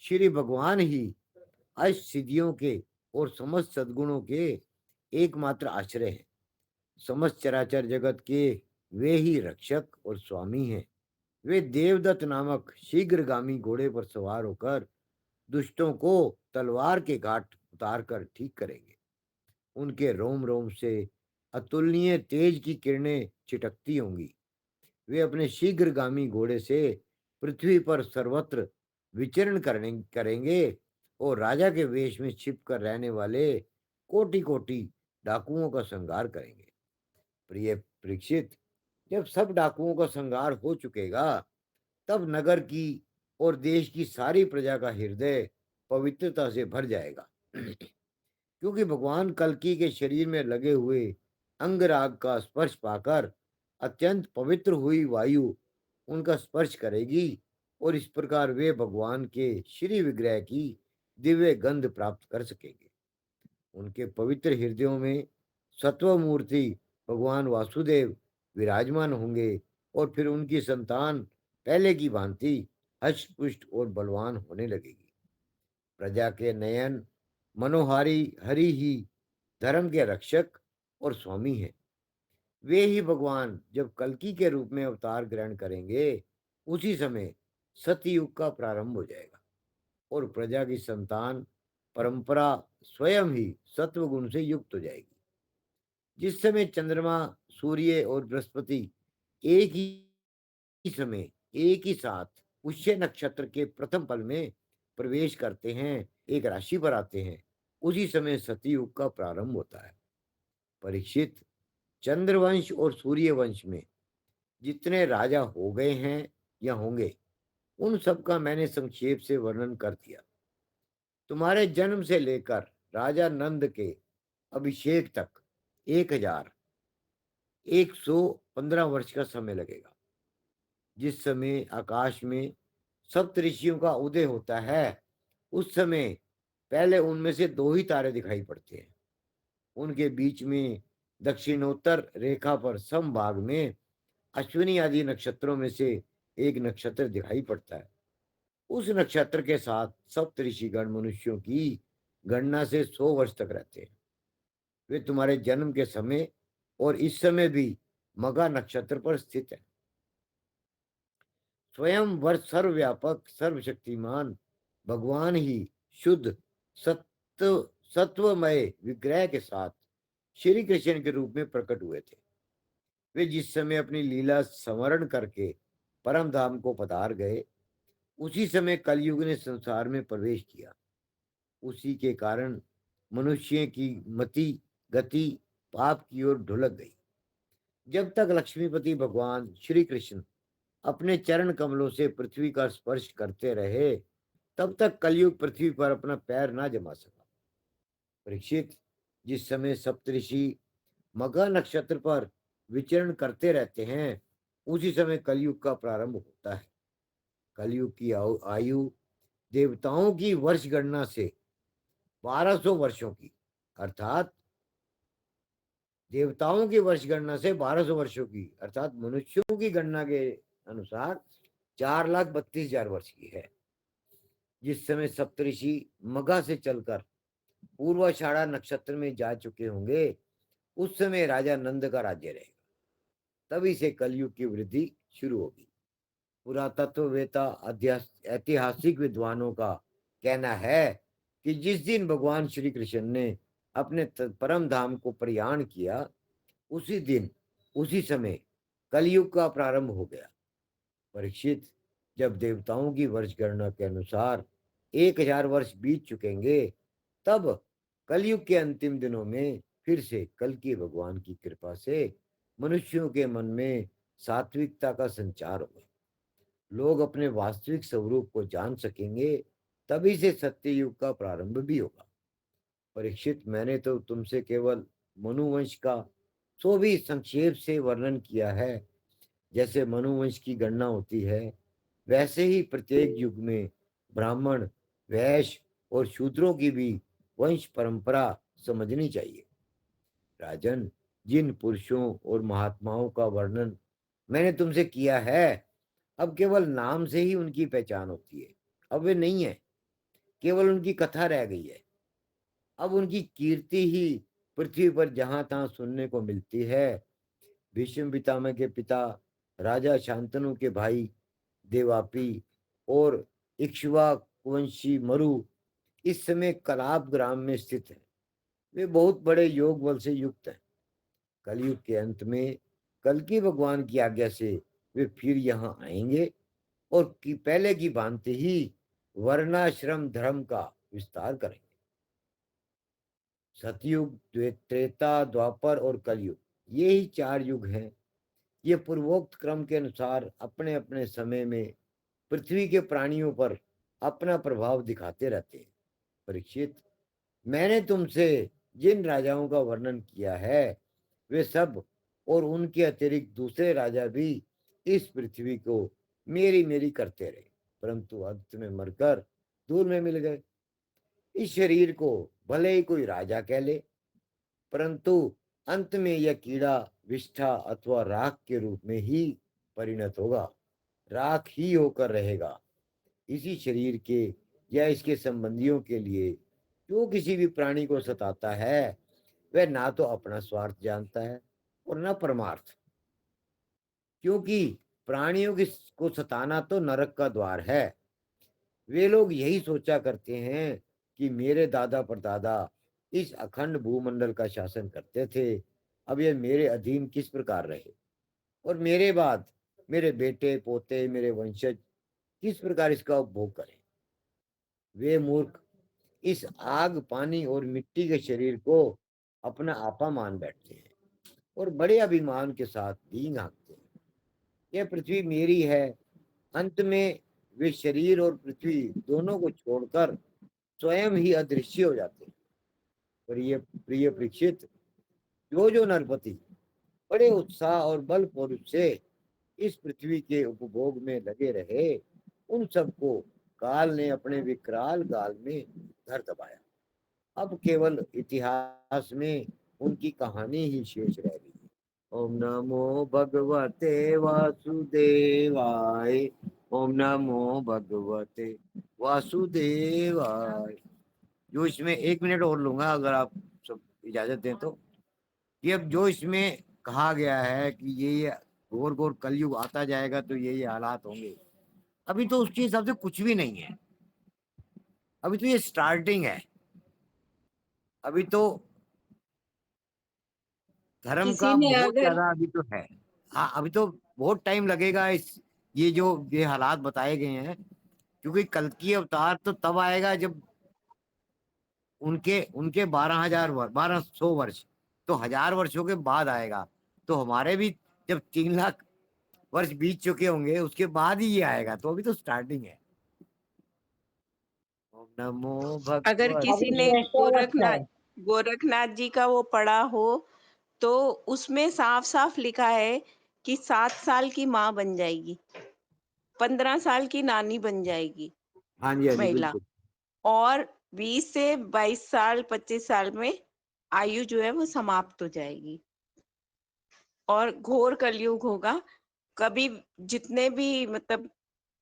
श्री भगवान ही अष्ट सिद्धियों के और समस्त सद्गुणों के एकमात्र आश्रय हैं। समस्त चराचर जगत के वे ही रक्षक और स्वामी हैं। वे देवदत्त नामक शीघ्रगामी घोड़े पर सवार होकर दुष्टों को तलवार के घाट उतार कर ठीक करेंगे। उनके रोम रोम से अतुलनीय तेज की किरणें छिटकती होंगी। वे अपने शीघ्रगामी घोड़े से पृथ्वी पर सर्वत्र विचरण करेंगे और राजा के वेश में छिपकर रहने वाले कोटि कोटि डाकुओं का संहार करेंगे। प्रिय परीक्षित, जब सब डाकुओं का संहार हो चुकेगा तब नगर की और देश की सारी प्रजा का हृदय पवित्रता से भर जाएगा। क्योंकि भगवान कल्कि के शरीर में लगे हुए अंगराग का स्पर्श पाकर अत्यंत पवित्र हुई वायु उनका स्पर्श करेगी और इस प्रकार वे भगवान के श्री विग्रह की दिव्य गंध प्राप्त कर सकेंगे। उनके पवित्र हृदयों में सत्व मूर्ति भगवान वासुदेव विराजमान होंगे और फिर उनकी संतान पहले की भांति हष्ट पुष्ट और बलवान होने लगेगी। प्रजा के नयन मनोहारी हरि ही धर्म के रक्षक और स्वामी हैं। वे ही भगवान जब कल्कि के रूप में अवतार ग्रहण करेंगे उसी समय सतयुग का प्रारंभ हो जाएगा और प्रजा की संतान परंपरा स्वयं ही सत्व गुण से युक्त हो जाएगी। जिस समय चंद्रमा सूर्य और बृहस्पति एक ही समय एक ही साथ पुष्य नक्षत्र के प्रथम पल में प्रवेश करते हैं, एक राशि पर आते हैं, उसी समय सतयुग का प्रारंभ होता है। परीक्षित, चंद्रवंश और सूर्यवंश में जितने राजा हो गए हैं या होंगे उन सब का मैंने संक्षेप से वर्णन कर दिया। तुम्हारे जन्म से लेकर राजा नंद के अभिषेक तक 1115 वर्ष का समय लगेगा। जिस समय आकाश में सप्तऋषियों का उदय होता है उस समय पहले उनमें से 2 ही तारे दिखाई पड़ते हैं। उनके बीच में दक्षिणोत्तर रेखा पर समभाग में अश्विनी आदि नक्षत्रों में से एक नक्षत्र दिखाई पड़ता है। उस नक्षत्र के साथ सप्तऋषिगण मनुष्यों की गणना से 100 वर्ष तक रहते हैं। वे तुम्हारे जन्म के समय और इस समय भी मघा नक्षत्र पर स्थित है। स्वयं वर्ष सर्वव्यापक सर्वशक्तिमान भगवान ही शुद्ध सत्वमय विग्रह के साथ श्री कृष्ण के रूप में प्रकट हुए थे। वे जिस समय अपनी लीला स्मरण करके परम धाम को पधार गए उसी समय कलयुग ने संसार में प्रवेश किया। उसी के कारण मनुष्य की मति गति पाप की ओर ढुलक गई। जब तक लक्ष्मीपति भगवान श्री कृष्ण अपने चरण कमलों से पृथ्वी का स्पर्श करते रहे तब तक कलयुग पृथ्वी पर अपना पैर ना जमा सका। परीक्षित, जिस समय सप्तऋषि मघा नक्षत्र पर विचरण करते रहते हैं उसी समय कलयुग का प्रारंभ होता है। कलयुग की आयु देवताओं की वर्ष गणना से 1200 वर्षों की अर्थात देवताओं की वर्ष गणना से 1200 वर्षों की अर्थात मनुष्यों की गणना के अनुसार 4,32,000 वर्ष की है। जिस समय सप्तऋषि मघा से चलकर पूर्वाषाढ़ा नक्षत्र में जा चुके होंगे उस समय राजा नंद का राज्य रहेगा। तभी से कलयुग की वृद्धि शुरू होगी। पुरातत्ववेता ऐतिहासिक विद्वानों का कहना है कि जिस दिन भगवान श्री कृष्ण ने अपने परम धाम को प्रयाण किया उसी दिन उसी समय कलयुग का प्रारंभ हो गया। परीक्षित, जब देवताओं की वर्ष गणना के अनुसार 1000 वर्ष बीत चुकेंगे, तब कलयुग के अंतिम दिनों में फिर से कल की भगवान की कृपा से मनुष्यों के मन में सात्विकता का संचार होगा। लोग अपने वास्तविक स्वरूप को जान सकेंगे, तभी से सत्य युग का प्रारंभ भी होगा। परीक्षित, मैंने तो तुमसे केवल मनुवंश का सो भी संक्षेप से वर्णन किया है। जैसे मनुवंश की गणना होती है, वैसे ही प्रत्येक युग में ब्राह्मण, वैश्य और शूद्रों की भी वंश परंपरा समझनी चाहिए। राजन, जिन पुरुषों और महात्माओं का वर्णन मैंने तुमसे किया है, अब केवल नाम से ही उनकी पहचान होती है। अब वे नहीं है, केवल उनकी कथा रह गई है। अब उनकी कीर्ति ही पृथ्वी पर जहां तहां सुनने को मिलती है। भीष्म पितामह के पिता राजा शांतनु के भाई देवापी और इक्ष्वाकुवंशी मरु इस समय कलाप ग्राम में स्थित हैं। वे बहुत बड़े योग बल से युक्त हैं। कलयुग के अंत में कल की भगवान की आज्ञा से वे फिर यहाँ आएंगे और पहले की भांति ही वर्णाश्रम धर्म का विस्तार करेंगे। सतयुग, त्रेता, द्वापर और कलयुग, ये ही 4 युग हैं। ये पूर्वोक्त क्रम के अनुसार अपने अपने समय में पृथ्वी के प्राणियों पर अपना प्रभाव दिखाते रहते हैं। परीक्षित, मैंने तुमसे जिन राजाओं का वर्णन किया है, वे सब और उनके अतिरिक्त दूसरे राजा भी इस पृथ्वी को मेरी मेरी करते रहे, परंतु अंत में मरकर दूर में मिल गए। इस शरीर को भले ही कोई राजा कह ले, परंतु अंत में यह कीड़ा विष्ठा अथवा राख के रूप में ही परिणत होगा, राख ही होकर रहेगा। इसी शरीर के या इसके संबंधियों के लिए जो किसी भी प्राणी को सताता है, वह ना तो अपना स्वार्थ जानता है और ना परमार्थ, क्योंकि प्राणियों को सताना तो नरक का द्वार है। वे लोग यही सोचा करते हैं कि मेरे दादा परदादा इस अखंड भूमंडल का शासन करते थे, अब ये मेरे अधीन किस प्रकार रहे, और मेरे बाद मेरे बेटे पोते, मेरे वंशज किस प्रकार इसका उपभोग करें। वे मूर्ख इस आग, पानी और मिट्टी के शरीर को अपना आपा मान बैठते हैं और बड़े अभिमान के साथ डींग हाँकते हैं। यह पृथ्वी मेरी है। अंत में वे शरीर और पृथ्वी दोनों को छोड़कर स्वयं ही अदृश्य हो जाते हैं। प्रिय परीक्षित, जो नरपति बड़े उत्साह और बल पूर्वक से इस पृथ्वी के उपभोग में लगे रहे, उन सबको काल ने अपने विकराल गाल में धर दबाया। अब केवल इतिहास में उनकी कहानी ही शेष रह गई। ओम नमो भगवते वासुदेवाय। ओम नमो भगवते वासुदेवाय। जो इसमें 1 मिनट और लूंगा, अगर आप सब इजाजत दें तो। कि अब जो इसमें कहा गया है कि ये घोर घोर कलयुग आता जाएगा तो ये हालात होंगे, अभी तो उसके हिसाब से कुछ भी नहीं है। अभी तो ये स्टार्टिंग है। अभी तो धर्म किसी का ने बहुत अगर ज्यादा अभी तो है। हाँ, अभी तो बहुत टाइम लगेगा इस ये हालात बताए गए हैं, क्योंकि कल की अवतार तो तब आएगा जब उनके उनके 1200 वर्ष तो 1000 वर्षों के बाद आएगा। तो हमारे भी जब 3 लाख वर्ष बीत चुके होंगे, उसके बाद ही ये आएगा। तो अभी तो स्टार्टिंग है। ओम नमो अगर भगवते। किसी ने गोरखनाथ जी का वो पढ़ा हो, तो उसमें साफ साफ लिखा है कि 7 साल की माँ बन जाएगी, 15 साल की नानी बन जाएगी हाँ जी, हाँ जी, महिला, बिल्कुल। और 20 से 22 साल 25 साल में आयु जो है वो समाप्त हो जाएगी और घोर कलयुग होगा। कभी जितने भी मतलब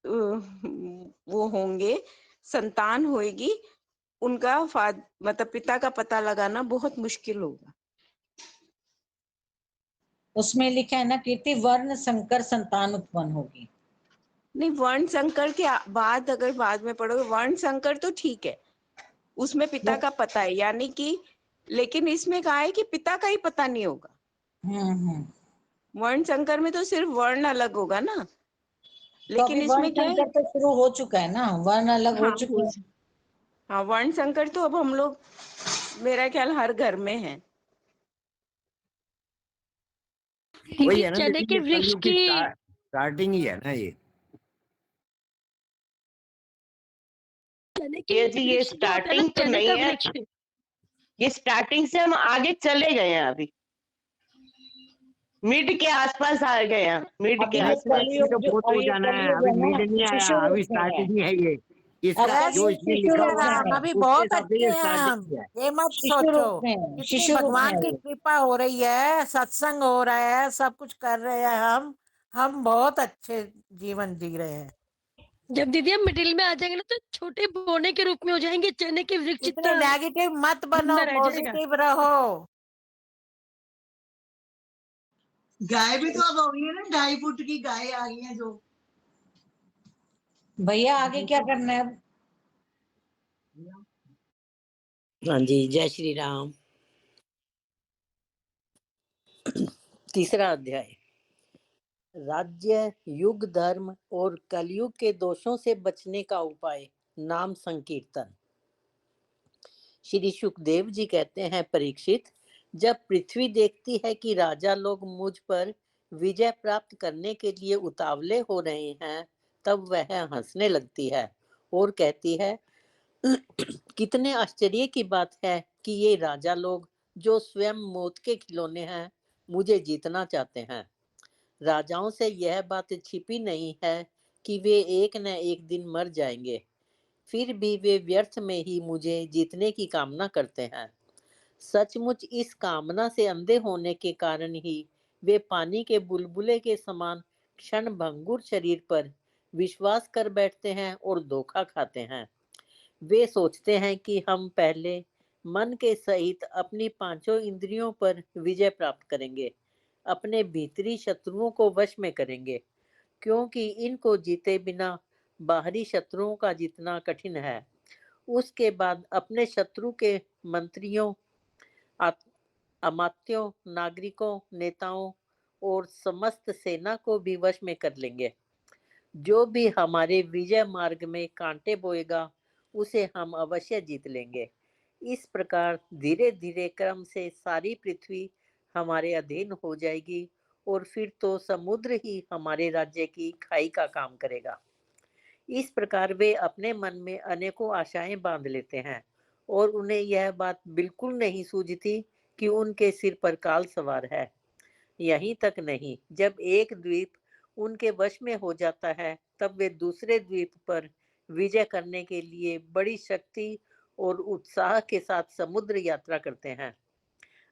वो होंगे, संतान होएगी, उनका मतलब पिता का पता लगाना बहुत मुश्किल होगा। उसमें लिखा है ना कीर्ति, वर्ण संकर संतान उत्पन्न होगी। नहीं, वर्ण संकर के बाद अगर बाद में पढ़ोगे, वर्ण संकर तो ठीक है, उसमें पिता का पता है, यानी कि, लेकिन इसमें कहा है कि पिता का ही पता नहीं होगा। वर्ण संकर में तो सिर्फ वर्ण अलग होगा ना, लेकिन इसमें क्या है, संकर तो शुरू हो चुका है ना, वर्ण अलग हो हाँ चुके हैं। हाँ, वर्ण संकर तो अब हम लोग, मेरा ख्याल हर घर में है। वही दीदी है ना चने दीदी, के ये वृक्ष कलयुग की की स्टार्टिंग ही है ना ये। चने ये के जी ये वृक्ष जो होता है ना, स्टार्टिंग तो चने नहीं का है, वृक्ष। ये स्टार्टिंग से हम आगे चले गए हैं, अभी मिड के आसपास आ गए हैं, मिड के अभी ये अभी आसपास। तो बहुत हो जाना है, कलयुग अभी है ना, मिड नहीं आया, शिशु अभी रूप में है। स्टार्टिंग ही है ये। अब इसका जो कलयुग इसमें शिशु लिखा रूप हुआ में है है, ना अभी उसके बहुत हिसाब से अच्छे ये हैं हम, स्टार्टिंग ही है। ये मत शिशु सोचो। रूप में है, कितनी शिशु रूप में भगवान है की ये। कृपा हो रही है, सत्संग हो रहा है, सब कुछ कर रहे हैं हम बहुत अच्छे जीवन जी रहे हैं। जब दीदी हम मिडिल में आ जाएंगे ना, तो छोटे बोने के रूप में हो जाएंगे, चने के वृक्ष इतने इतना नेगेटिव मत बनो, जिंदा रह जाएगा। पॉजिटिव रहो। गाय भी तो अब हो गई है ना, 2.5 फुट की गाय आ गई है जो। भैया आगे क्या करना है अब? हाँ जी, जय श्री राम। तीसरा अध्याय, राज्य, युग, धर्म और कलयुग के दोषों से बचने का उपाय, नाम संकीर्तन। श्री सुखदेव जी कहते हैं, परीक्षित, जब पृथ्वी देखती है कि राजा लोग मुझ पर विजय प्राप्त करने के लिए उतावले हो रहे हैं, तब वह हंसने लगती है और कहती है, कितने आश्चर्य की बात है कि ये राजा लोग जो स्वयं मौत के खिलौने हैं, मुझे जीतना चाहते हैं। राजाओं से यह बात छिपी नहीं है कि वे एक न एक दिन मर जाएंगे, फिर भी वे व्यर्थ में ही मुझे जीतने की कामना करते हैं। सचमुच इस कामना से अंधे होने के कारण ही वे पानी के बुलबुले के समान क्षण भंगुर शरीर पर विश्वास कर बैठते हैं और धोखा खाते हैं। वे सोचते हैं कि हम पहले मन के सहित अपनी पांचों इंद्रियों पर विजय प्राप्त करेंगे, अपने भीतरी शत्रुओं को वश में करेंगे, क्योंकि इनको जीते बिना बाहरी शत्रुओं का जीतना कठिन है। उसके बाद अपने शत्रु के मंत्रियों, अमात्यों, नागरिकों, नेताओं और समस्त सेना को भी वश में कर लेंगे। जो भी हमारे विजय मार्ग में कांटे बोएगा, उसे हम अवश्य जीत लेंगे। इस प्रकार धीरे धीरे क्रम से सारी पृथ्वी हमारे अधीन हो जाएगी और फिर तो समुद्र ही हमारे राज्य की खाई का काम करेगा। इस प्रकार वे अपने मन में अनेकों आशाएं बांध लेते हैं और उन्हें यह बात बिल्कुल नहीं सूझती कि उनके सिर पर काल सवार है। यहीं तक नहीं, जब एक द्वीप उनके वश में हो जाता है, तब वे दूसरे द्वीप पर विजय करने के लिए बड़ी शक्ति और उत्साह के साथ समुद्र यात्रा करते हैं।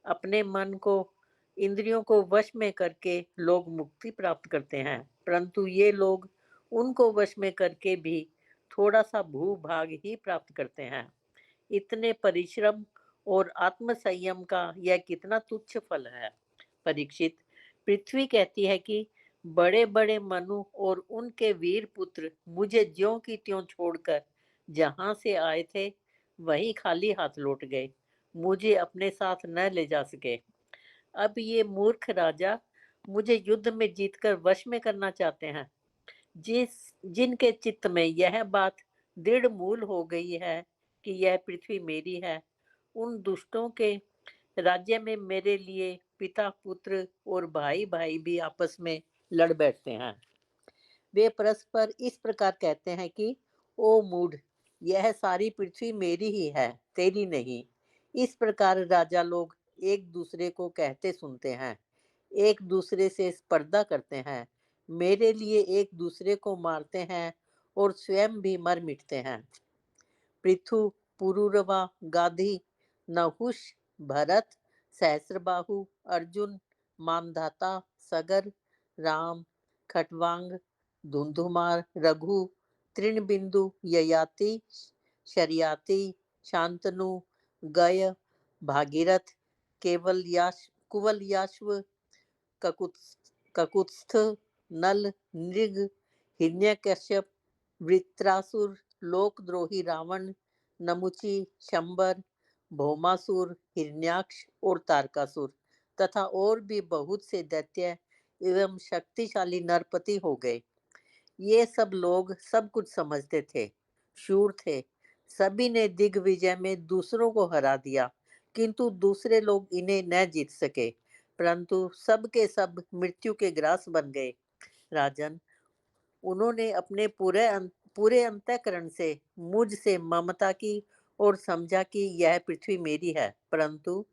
अपने मन को, इंद्रियों को वश में करके लोग मुक्ति प्राप्त करते हैं, परंतु ये लोग उनको वश में करके भी थोड़ा सा भूभाग ही प्राप्त करते हैं। इतने परिश्रम और आत्म संयम का यह कितना तुच्छ फल है। परीक्षित, पृथ्वी कहती है कि बड़े बड़े मनु और उनके वीर पुत्र मुझे ज्यों की त्यों छोड़कर जहां से आए थे वहीं खाली हाथ लौट गए, मुझे अपने साथ न ले जा सके। अब ये मूर्ख राजा मुझे युद्ध में जीतकर वश में करना चाहते हैं। जिनके चित्त में यह बात दृढ़ मूल हो गई है कि यह पृथ्वी मेरी है, उन दुष्टों के राज्य में मेरे लिए पिता पुत्र और भाई भाई भी आपस में लड़ बैठते हैं। वे परस्पर इस प्रकार कहते हैं कि ओ मूढ़, यह सारी पृथ्वी मेरी ही है, तेरी नहीं। इस प्रकार राजा लोग एक दूसरे को कहते सुनते हैं, एक दूसरे से स्पर्धा करते हैं, मेरे लिए एक दूसरे को मारते हैं और स्वयं भी मर मिटते हैं। पृथु, पुरुरवा, गाधी, नहुष, भरत, सहस्रबाहु, अर्जुन, मानधाता, सगर, राम, खटवांग, धुंधुमार, रघु, तृणबिंदु, ययाति, शरियाती, शांतनु, गय, भागीरथ, कुवलयाश्व, ककुत्स्थ, नल, नृग, हिरण्यकश्यप, वृत्रासुर, लोकद्रोही रावण, नमुची, शंबर, भौमासुर, हिरण्याक्ष और तारकासुर तथा और भी बहुत से दैत्य एवं शक्तिशाली नरपति हो गए। ये सब लोग सब कुछ समझते थे, शूर थे। सभी ने दिग्विजय में दूसरों को हरा दिया, किंतु दूसरे लोग इन्हें न जीत सके, परंतु सब के सब मृत्यु के ग्रास बन गए। राजन, उन्होंने अपने पूरे अंतःकरण से मुझ से ममता की और समझा कि यह पृथ्वी मेरी है, परंतु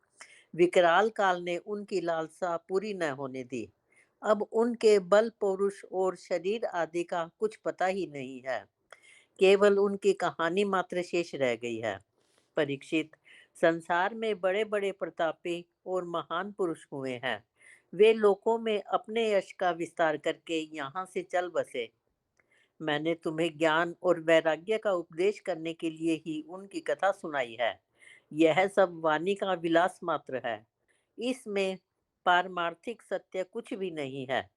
विकराल काल ने उनकी लालसा पूरी न होने दी। अब उनके बल पौरुष और शरीर आदि का कुछ पता ही नहीं है, केवल उनकी कहानी मात्र शेष रह गई है। परीक्षित, संसार में बड़े बड़े प्रतापी और महान पुरुष हुए हैं। वे लोकों में अपने यश का विस्तार करके यहाँ से चल बसे। मैंने तुम्हें ज्ञान और वैराग्य का उपदेश करने के लिए ही उनकी कथा सुनाई है। यह सब वाणी का विलास मात्र है, इसमें पारमार्थिक सत्य कुछ भी नहीं है।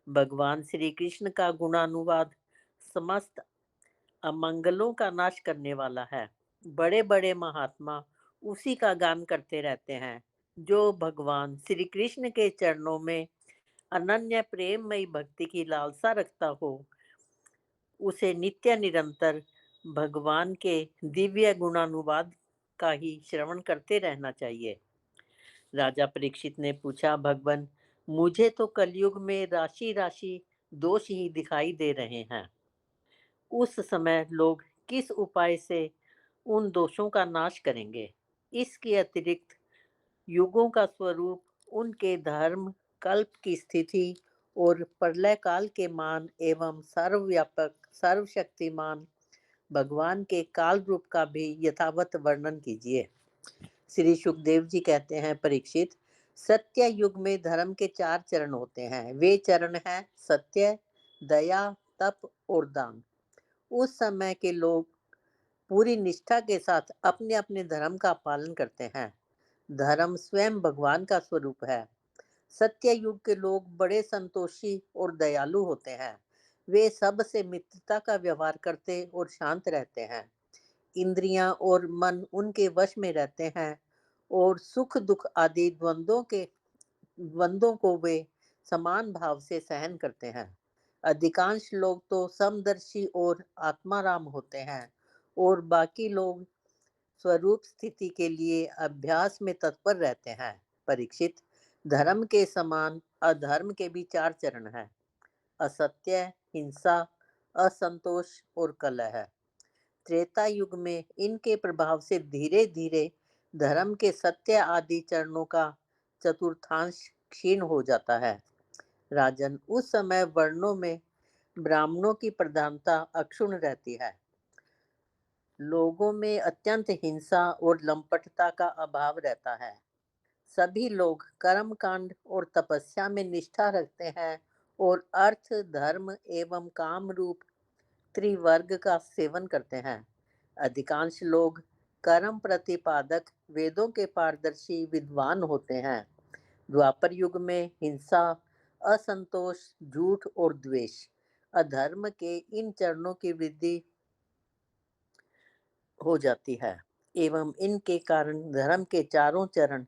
भगवान श्री कृष्ण का गुणानुवाद समस्त अमंगलों का नाश करने वाला है। बड़े बड़े महात्मा उसी का गान करते रहते हैं। जो भगवान श्री कृष्ण के चरणों में अनन्य प्रेममयी भक्ति की लालसा रखता हो, उसे नित्य निरंतर भगवान के दिव्य गुणानुवाद का ही श्रवण करते रहना चाहिए। राजा परीक्षित ने पूछा, भगवान, मुझे तो कलयुग में राशि राशि दोष ही दिखाई दे रहे हैं। उस समय लोग किस उपाय से उन दोषों का नाश करेंगे? इसके अतिरिक्त युगों का स्वरूप, उनके धर्म, कल्प की स्थिति और प्रलय काल के मान एवं सर्वव्यापक सर्वशक्तिमान भगवान के काल रूप का भी यथावत वर्णन कीजिए। श्री सुखदेव जी कहते हैं, परीक्षित, सत्य युग में धर्म के 4 चरण होते हैं। वे चरण हैं सत्य, दया, तप और दान। उस समय के लोग पूरी निष्ठा के साथ अपने अपने धर्म का पालन करते हैं। धर्म स्वयं भगवान का स्वरूप है। सत्य युग के लोग बड़े संतोषी और दयालु होते हैं। वे सब से मित्रता का व्यवहार करते और शांत रहते हैं। इंद्रियां और मन उनके वश में रहते हैं और सुख दुख आदि द्वंद्वों को वे समान भाव से सहन करते हैं। अधिकांश लोग तो समदर्शी और आत्माराम होते हैं और बाकी लोग स्वरूप स्थिति के लिए अभ्यास में तत्पर रहते हैं। परीक्षित, धर्म के समान अधर्म के भी 4 चरण हैं, असत्य, हिंसा, असंतोष और कलह। त्रेता युग में इनके प्रभाव से धीरे धीरे धर्म के सत्य आदि चरणों का चतुर्थांश क्षीण हो जाता है। राजन, उस समय वर्णों में ब्राह्मणों की प्रधानता अक्षुण्ण रहती है। लोगों में अत्यंत हिंसा और लंपटता का अभाव रहता है। सभी लोग कर्म कांड और तपस्या में निष्ठा रखते हैं और अर्थ, धर्म एवं काम रूप त्रिवर्ग का सेवन करते हैं। अधिकांश लोग कर्म प्रतिपादक, वेदों के पारदर्शी विद्वान होते हैं। द्वापर युग में हिंसा, असंतोष, झूठ और द्वेष, अधर्म के इन चरणों की वृद्धि हो जाती है एवं इनके कारण धर्म के 4 चरण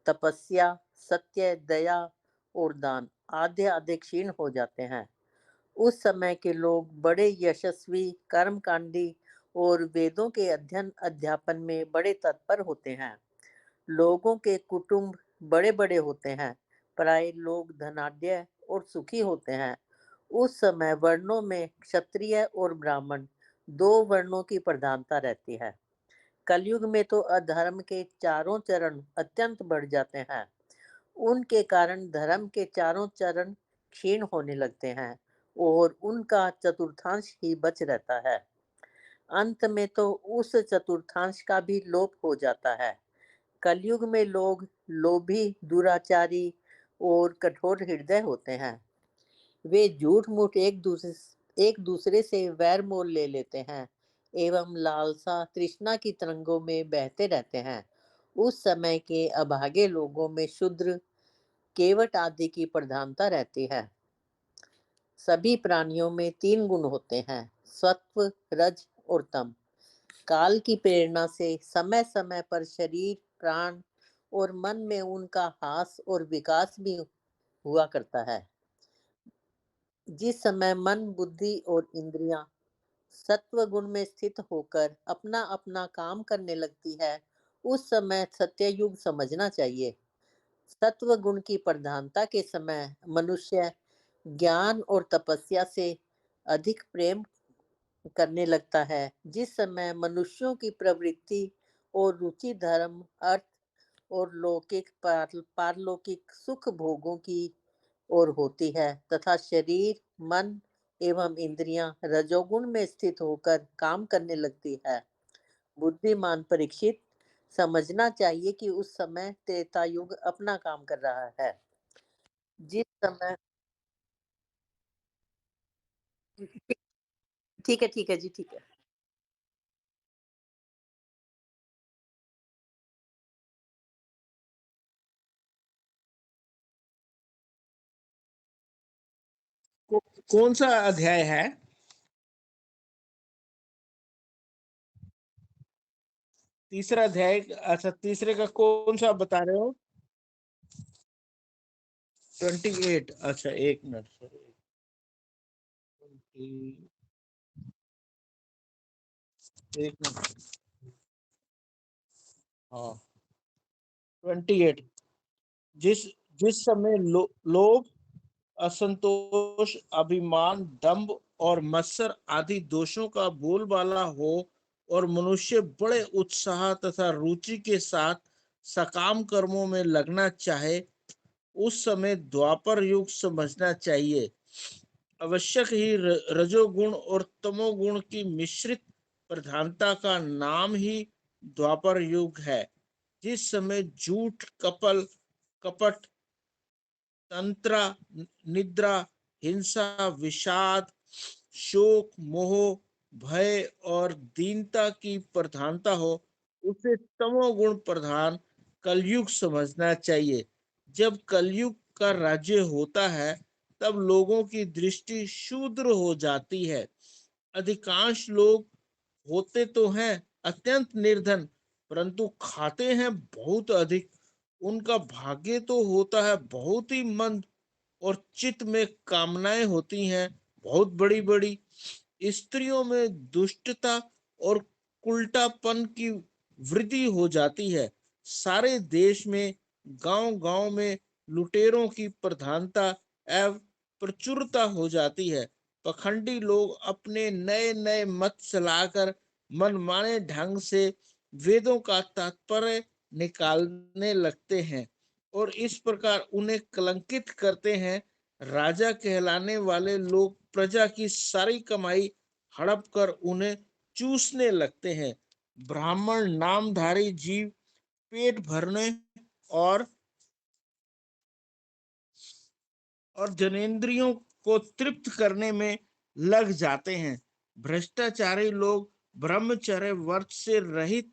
तपस्या, सत्य, दया और दान आधे आधे क्षीण हो जाते हैं। उस समय के लोग बड़े यशस्वी, कर्मकांडी और वेदों के अध्ययन अध्यापन में बड़े तत्पर होते हैं। लोगों के कुटुंब बड़े बड़े होते हैं। प्राय लोग धनाढ्य और सुखी होते हैं। उस समय वर्णों में क्षत्रिय और ब्राह्मण 2 वर्णों की प्रधानता रहती है। कलयुग में तो अधर्म के 4 चरण अत्यंत बढ़ जाते हैं। उनके कारण धर्म के 4 चरण क्षीण होने लगते हैं और उनका चतुर्थांश ही बच रहता है। अंत में तो उस चतुर्थांश का भी लोप हो जाता है। कलयुग में लोग लोभी, दुराचारी और कठोर हृदय होते हैं। वे झूठ मूठ एक दूसरे से वैर मोल ले लेते हैं एवं लालसा तृष्णा की तरंगों में बहते रहते हैं। उस समय के अभागे लोगों में शूद्र, केवट आदि की प्रधानता रहती है। सभी प्राणियों में 3 गुण होते हैं, सत्व, रज और तम। काल की प्रेरणा से समय समय पर शरीर, प्राण और मन में उनका हास और विकास भी हुआ करता है। जिस समय मन, बुद्धि और इंद्रियां सत्व गुण में स्थित होकर अपना अपना काम करने लगती है, उस समय सत्ययुग समझना चाहिए। सत्व गुण की प्रधानता के समय मनुष्य ज्ञान और तपस्या से अधिक प्रेम करने लगता है। जिस समय मनुष्यों की प्रवृत्ति और रुचि धर्म, अर्थ और लौकिक पारलौकिक सुख भोगों की ओर होती है तथा शरीर, मन एवं इंद्रियां रजोगुण में स्थित होकर काम करने लगती है, बुद्धिमान परीक्षित समझना चाहिए कि उस समय त्रेता युग अपना काम कर रहा है। जिस समय ठीक है जी, ठीक है। कौन सा अध्याय है? तीसरा अध्याय। अच्छा, तीसरे का कौन सा बता रहे हो? 28। अच्छा, एक मिनट सर। एक मिनट। हाँ, 28। जिस जिस समय लोभ, असंतोष, अभिमान, दंभ और मत्सर आदि दोषों का बोलबाला हो और मनुष्य बड़े उत्साह तथा रुचि के साथ सकाम कर्मों में लगना चाहे, उस समय द्वापर युग समझना चाहिए। आवश्यक ही रजोगुण और तमोगुण की मिश्रित प्रधानता का नाम ही द्वापर युग है। जिस समय झूठ, कपट, तंत्र, निद्रा, हिंसा, विषाद, शोक, मोह, भय और दीनता की प्रधानता हो, उसे तमोगुण प्रधान कलयुग समझना चाहिए। जब कलयुग का राज्य होता है, तब लोगों की दृष्टि शूद्र हो जाती है। अधिकांश लोग होते तो हैं अत्यंत निर्धन, परंतु खाते हैं बहुत अधिक। उनका भाग्य तो होता है बहुत ही मंद, और चित्त में कामनाएं होती हैं बहुत बड़ी बड़ी। स्त्रियों में दुष्टता और कुलटापन की वृद्धि हो जाती है। सारे देश में, गांव गांव में लुटेरों की प्रधानता एवं प्रचुरता हो जाती है। पखंडी लोग अपने नए नए मत चलाकर मनमाने ढंग से वेदों का तात्पर्य निकालने लगते हैं और इस प्रकार उन्हें कलंकित करते हैं। राजा कहलाने वाले लोग प्रजा की सारी कमाई हड़प कर उन्हें चूसने लगते हैं। ब्राह्मण नामधारी जीव पेट भरने और जनेंद्रियों को तृप्त करने में लग जाते हैं। भ्रष्टाचारी लोग ब्रह्मचर्य व्रत से रहित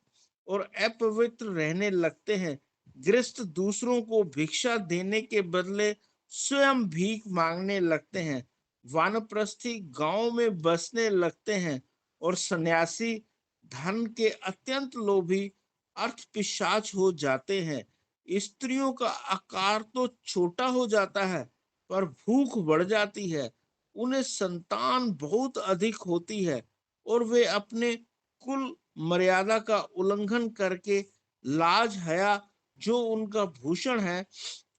और अपवित्र रहने लगते हैं। गृहस्थ दूसरों को भिक्षा देने के बदले स्वयं भीख मांगने लगते हैं। वानप्रस्थी गांव में बसने लगते हैं और सन्यासी धन के अत्यंत लोभी अर्थ पिशाच हो जाते हैं। स्त्रियों का आकार तो छोटा हो जाता है, पर भूख बढ़ जाती है। उन्हें संतान बहुत अधिक होती है और वे अपने कुल मर्यादा का उल्लंघन करके लाज हया जो उनका भूषण है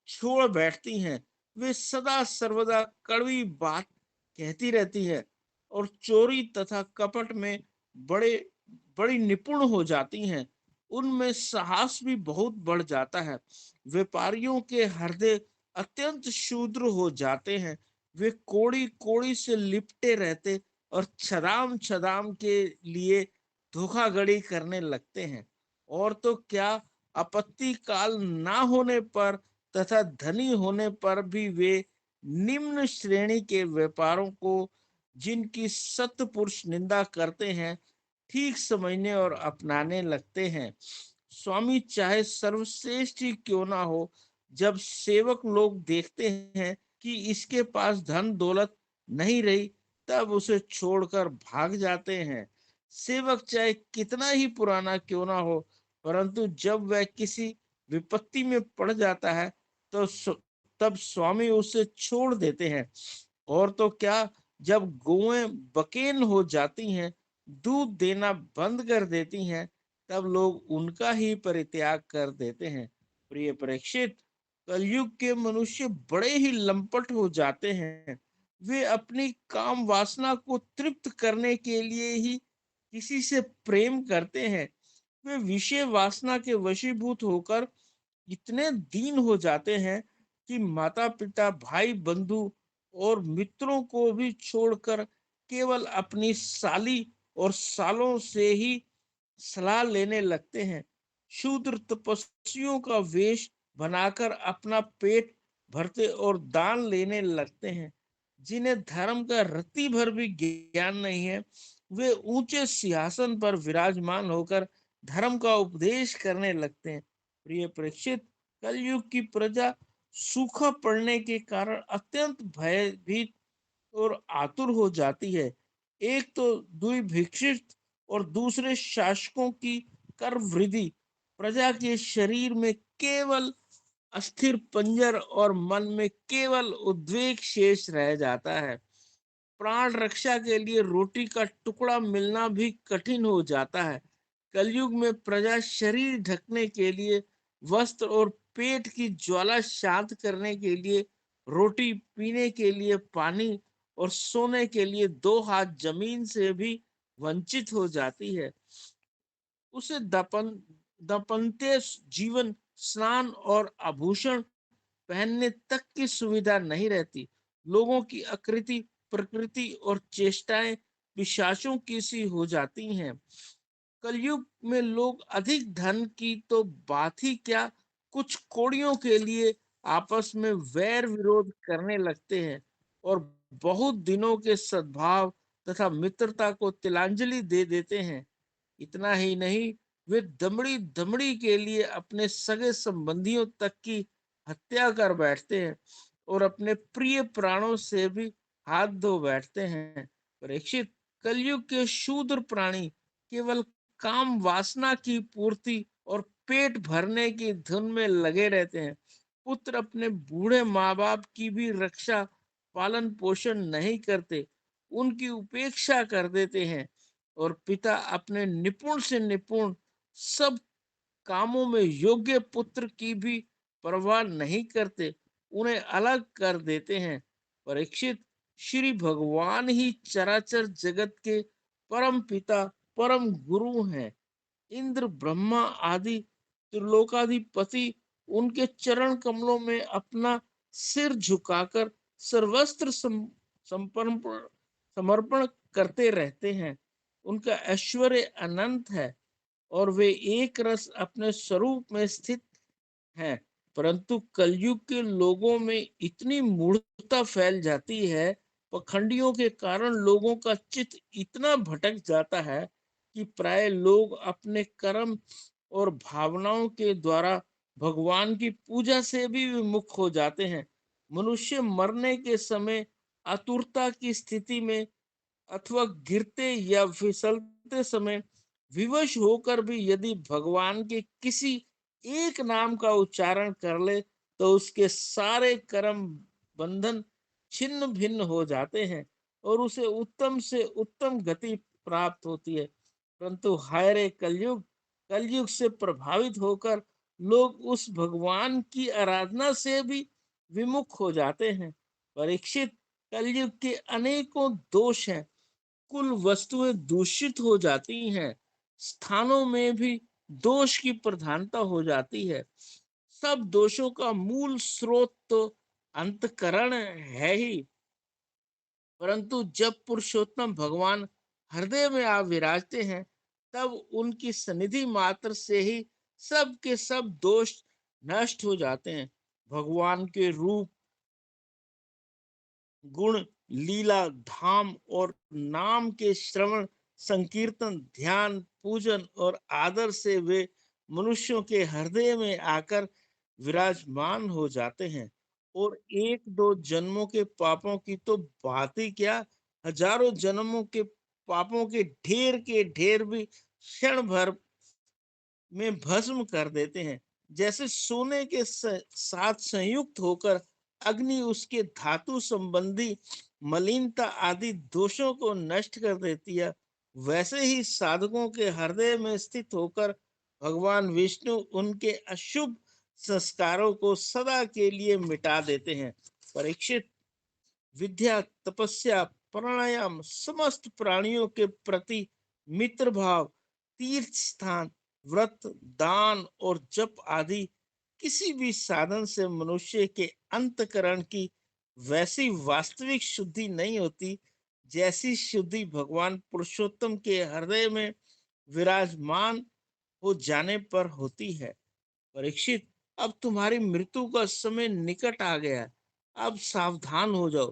छोड़ बैठती हैं। वे सदा सर्वदा कड़वी बात कहती रहती है और चोरी तथा कपट में बड़े बड़ी निपुण हो जाती हैं। उनमें साहस भी बहुत बढ़ जाता है। व्यापारियों के हृदय अत्यंत शूद्र हो जाते हैं। वे कोड़ी कोड़ी से लिपटे रहते और छदाम छदाम के लिए धोखाधड़ी करने लगते हैं। और तो क्या, आपत्ति काल ना होने पर तथा धनी होने पर भी वे निम्न श्रेणी के व्यापारों को, जिनकी सत्पुरुष निंदा करते हैं, ठीक समझने और अपनाने लगते हैं। स्वामी चाहे सर्वश्रेष्ठ ही क्यों ना हो, जब सेवक लोग देखते हैं कि इसके पास धन दौलत नहीं रही, तब उसे छोड़कर भाग जाते हैं। सेवक चाहे कितना ही पुराना क्यों ना हो, परंतु जब वह किसी विपत्ति में पड़ जाता है तो तब स्वामी उसे छोड़ देते हैं। और तो क्या, जब गौएं बकेन हो जाती हैं, दूध देना बंद कर देती हैं, तब लोग उनका ही परित्याग कर देते हैं। प्रिय प्रेक्षित, कलयुग के मनुष्य बड़े ही लंपट हो जाते हैं। वे अपनी काम वासना को तृप्त करने के लिए ही किसी से प्रेम करते हैं। वे विषय वासना के वशीभूत होकर इतने दीन हो जाते हैं कि माता पिता, भाई बंधु और मित्रों को भी छोड़कर केवल अपनी साली और सालों से ही सलाह लेने लगते हैं। शूद्र तपस्वियों का वेश बनाकर अपना पेट भरते और दान लेने लगते हैं। जिन्हें धर्म का रत्ती भर भी ज्ञान नहीं है, वे ऊंचे सिंहासन पर विराजमान होकर धर्म का उपदेश करने लगते हैं। प्रिय प्रेक्षित, कलयुग की प्रजा सूखा पड़ने के कारण अत्यंत भयभीत और आतुर हो जाती है। एक तो दुर्भिक्षित और दूसरे शासकों की कर वृद्धि प्रजा के शरीर में केवल अस्थिर पंजर और मन में केवल उद्वेग शेष रह जाता है। प्राण रक्षा के लिए रोटी का टुकड़ा मिलना भी कठिन हो जाता है। कलयुग में प्रजा शरीर ढकने के लिए वस्त्र और पेट की ज्वाला शांत करने के लिए रोटी, पीने के लिए पानी और सोने के लिए 2 हाथ जमीन से भी वंचित हो जाती है। उसे दपनते जीवन, स्नान और आभूषण पहनने तक की सुविधा नहीं रहती। लोगों की आकृति, प्रकृति और चेष्टाएं पिशाचों की सी हो जाती हैं। कलयुग में लोग अधिक धन की तो बात ही क्या, कुछ कौड़ियों के लिए आपस में वैर विरोध करने लगते हैं और बहुत दिनों के सद्भाव तथा मित्रता को तिलांजलि दे देते हैं। इतना ही नहीं, वे दमड़ी दमड़ी के लिए अपने सगे संबंधियों तक की हत्या कर बैठते हैं और अपने प्रिय प्राणों से भी हाथ धो बैठते हैं। परीक्षित, कलयुग के शूद्र प्राणी केवल काम वासना की पूर्ति और पेट भरने की धुन में लगे रहते हैं। पुत्र अपने बूढ़े माँ बाप की भी रक्षा, पालन पोषण नहीं करते, उनकी उपेक्षा कर देते हैं और पिता अपने निपुण से निपुण सब कामों में योग्य पुत्र की भी परवाह नहीं करते, उन्हें अलग कर देते हैं। परीक्षित, श्री भगवान ही चराचर जगत के परम पिता, परम गुरु हैं। इंद्र, ब्रह्मा आदि त्रिलोकाधिपति उनके चरण कमलों में अपना सिर झुकाकर सर्वस्त्र समर्पण समर्पण करते रहते हैं। उनका ऐश्वर्य अनंत है और वे एक रस अपने स्वरूप में स्थित हैं। परंतु कलयुग के लोगों में इतनी मूढ़ता फैल जाती है, पखंडियों के कारण लोगों का चित्त इतना भटक जाता है कि प्राय लोग अपने कर्म और भावनाओं के द्वारा भगवान की पूजा से भी विमुख हो जाते हैं। मनुष्य मरने के समय आतुरता की स्थिति में अथवा गिरते या फिसलते समय विवश होकर भी यदि भगवान के किसी एक नाम का उच्चारण कर ले, तो उसके सारे कर्म बंधन छिन्न भिन्न हो जाते हैं और उसे उत्तम से उत्तम गति प्राप्त होती है। परंतु हाय रे कलयुग, कलयुग से प्रभावित होकर लोग उस भगवान की आराधना से भी विमुख हो जाते हैं। परीक्षित, कलयुग के अनेकों दोष हैं। कुल वस्तुएं दूषित हो जाती हैं, स्थानों में भी दोष की प्रधानता हो जाती है। सब दोषों का मूल स्रोत तो अंतकरण है ही, परंतु जब पुरुषोत्तम भगवान हृदय में आ विराजते हैं, तब उनकी सनिधि मात्र से ही सब के सब दोष नष्ट हो जाते हैं। भगवान के रूप, गुण, लीला, धाम और नाम के श्रवण, संकीर्तन, ध्यान, पूजन और आदर से वे मनुष्यों के हृदय में आकर विराजमान हो जाते हैं और 1-2 जन्मों के पापों की तो बात ही क्या, हजारों जन्मों के पापों के ढेर भी क्षण भर में भस्म कर देते हैं। जैसे सोने के साथ संयुक्त होकर अग्नि उसके धातु संबंधी मलिनता आदि दोषों को नष्ट कर देती है, वैसे ही साधकों के हृदय में स्थित होकर भगवान विष्णु उनके अशुभ संस्कारों को सदा के लिए मिटा देते हैं। परीक्षित, विद्या, तपस्या, प्राणायाम, समस्त प्राणियों के प्रति मित्र भाव, तीर्थ स्थान, व्रत, दान और जप आदि किसी भी साधन से मनुष्य के अंतकरण की वैसी वास्तविक शुद्धि नहीं होती जैसी शुद्धि भगवान पुरुषोत्तम के हृदय में विराजमान हो जाने पर होती है। परीक्षित, अब तुम्हारी मृत्यु का समय निकट आ गया है। अब सावधान हो जाओ,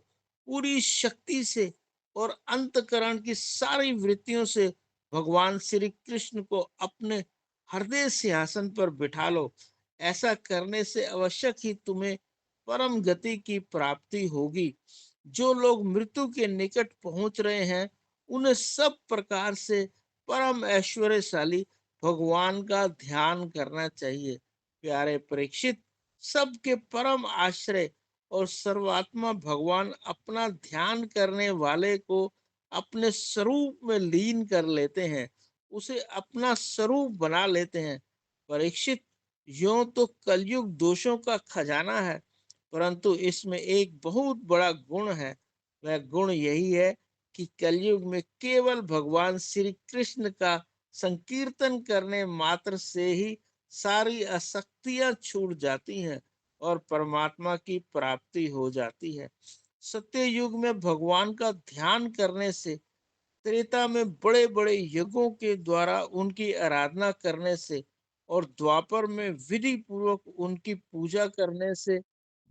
पूरी शक्ति से और अंतकरण की सारी वृत्तियों से भगवान श्री कृष्ण को अपने हृदय सिंहासन पर बिठा लो। ऐसा करने से आवश्यक ही तुम्हें परम गति की प्राप्ति होगी। जो लोग मृत्यु के निकट पहुंच रहे हैं, उन्हें सब प्रकार से परम ऐश्वर्यशाली भगवान का ध्यान करना चाहिए। प्यारे परीक्षित, सबके परम आश्रय और सर्वात्मा भगवान अपना ध्यान करने वाले को अपने स्वरूप में लीन कर लेते हैं, उसे अपना स्वरूप बना लेते हैं। परीक्षित, यूं तो कलयुग दोषों का खजाना है, परंतु इसमें एक बहुत बड़ा गुण है। वह गुण यही है कि कलयुग में केवल भगवान श्री कृष्ण का संकीर्तन करने मात्र से ही सारी आसक्तियां छूट जाती हैं और परमात्मा की प्राप्ति हो जाती है। सत्य युग में भगवान का ध्यान करने से, त्रेता में बड़े बड़े यज्ञों के द्वारा उनकी आराधना करने से और द्वापर में विधि पूर्वक उनकी पूजा करने से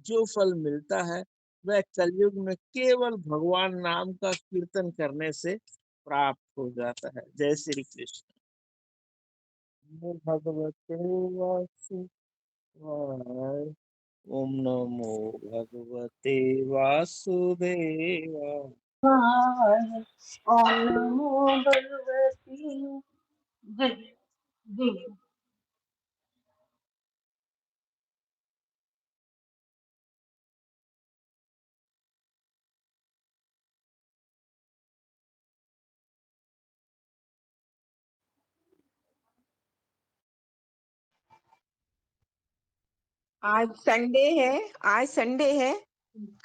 जो फल मिलता है, वह कलयुग में केवल भगवान नाम का कीर्तन करने से प्राप्त हो जाता है। जय श्री कृष्ण। नमो भगवते वासुदेवाय। ओम नमो भगवते वासुदेवाय। ओम नमो भगवती देवी। आज संडे है, आज संडे है।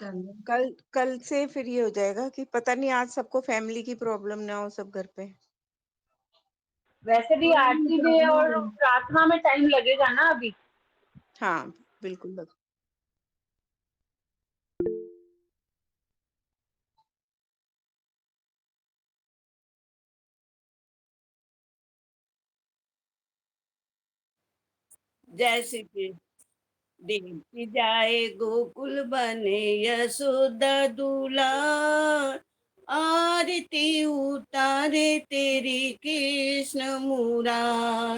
कल कल से फिर ये हो जाएगा कि पता नहीं आज सबको फैमिली की प्रॉब्लम ना हो सब घर पे। वैसे भी आरती में और प्रार्थना में टाइम लगेगा ना अभी। हाँ बिल्कुल लग। जैसे कि देवकी जाए गोकुल बने यशोदा दूल्हा, आरती उतारे तेरी कृष्ण मुरार।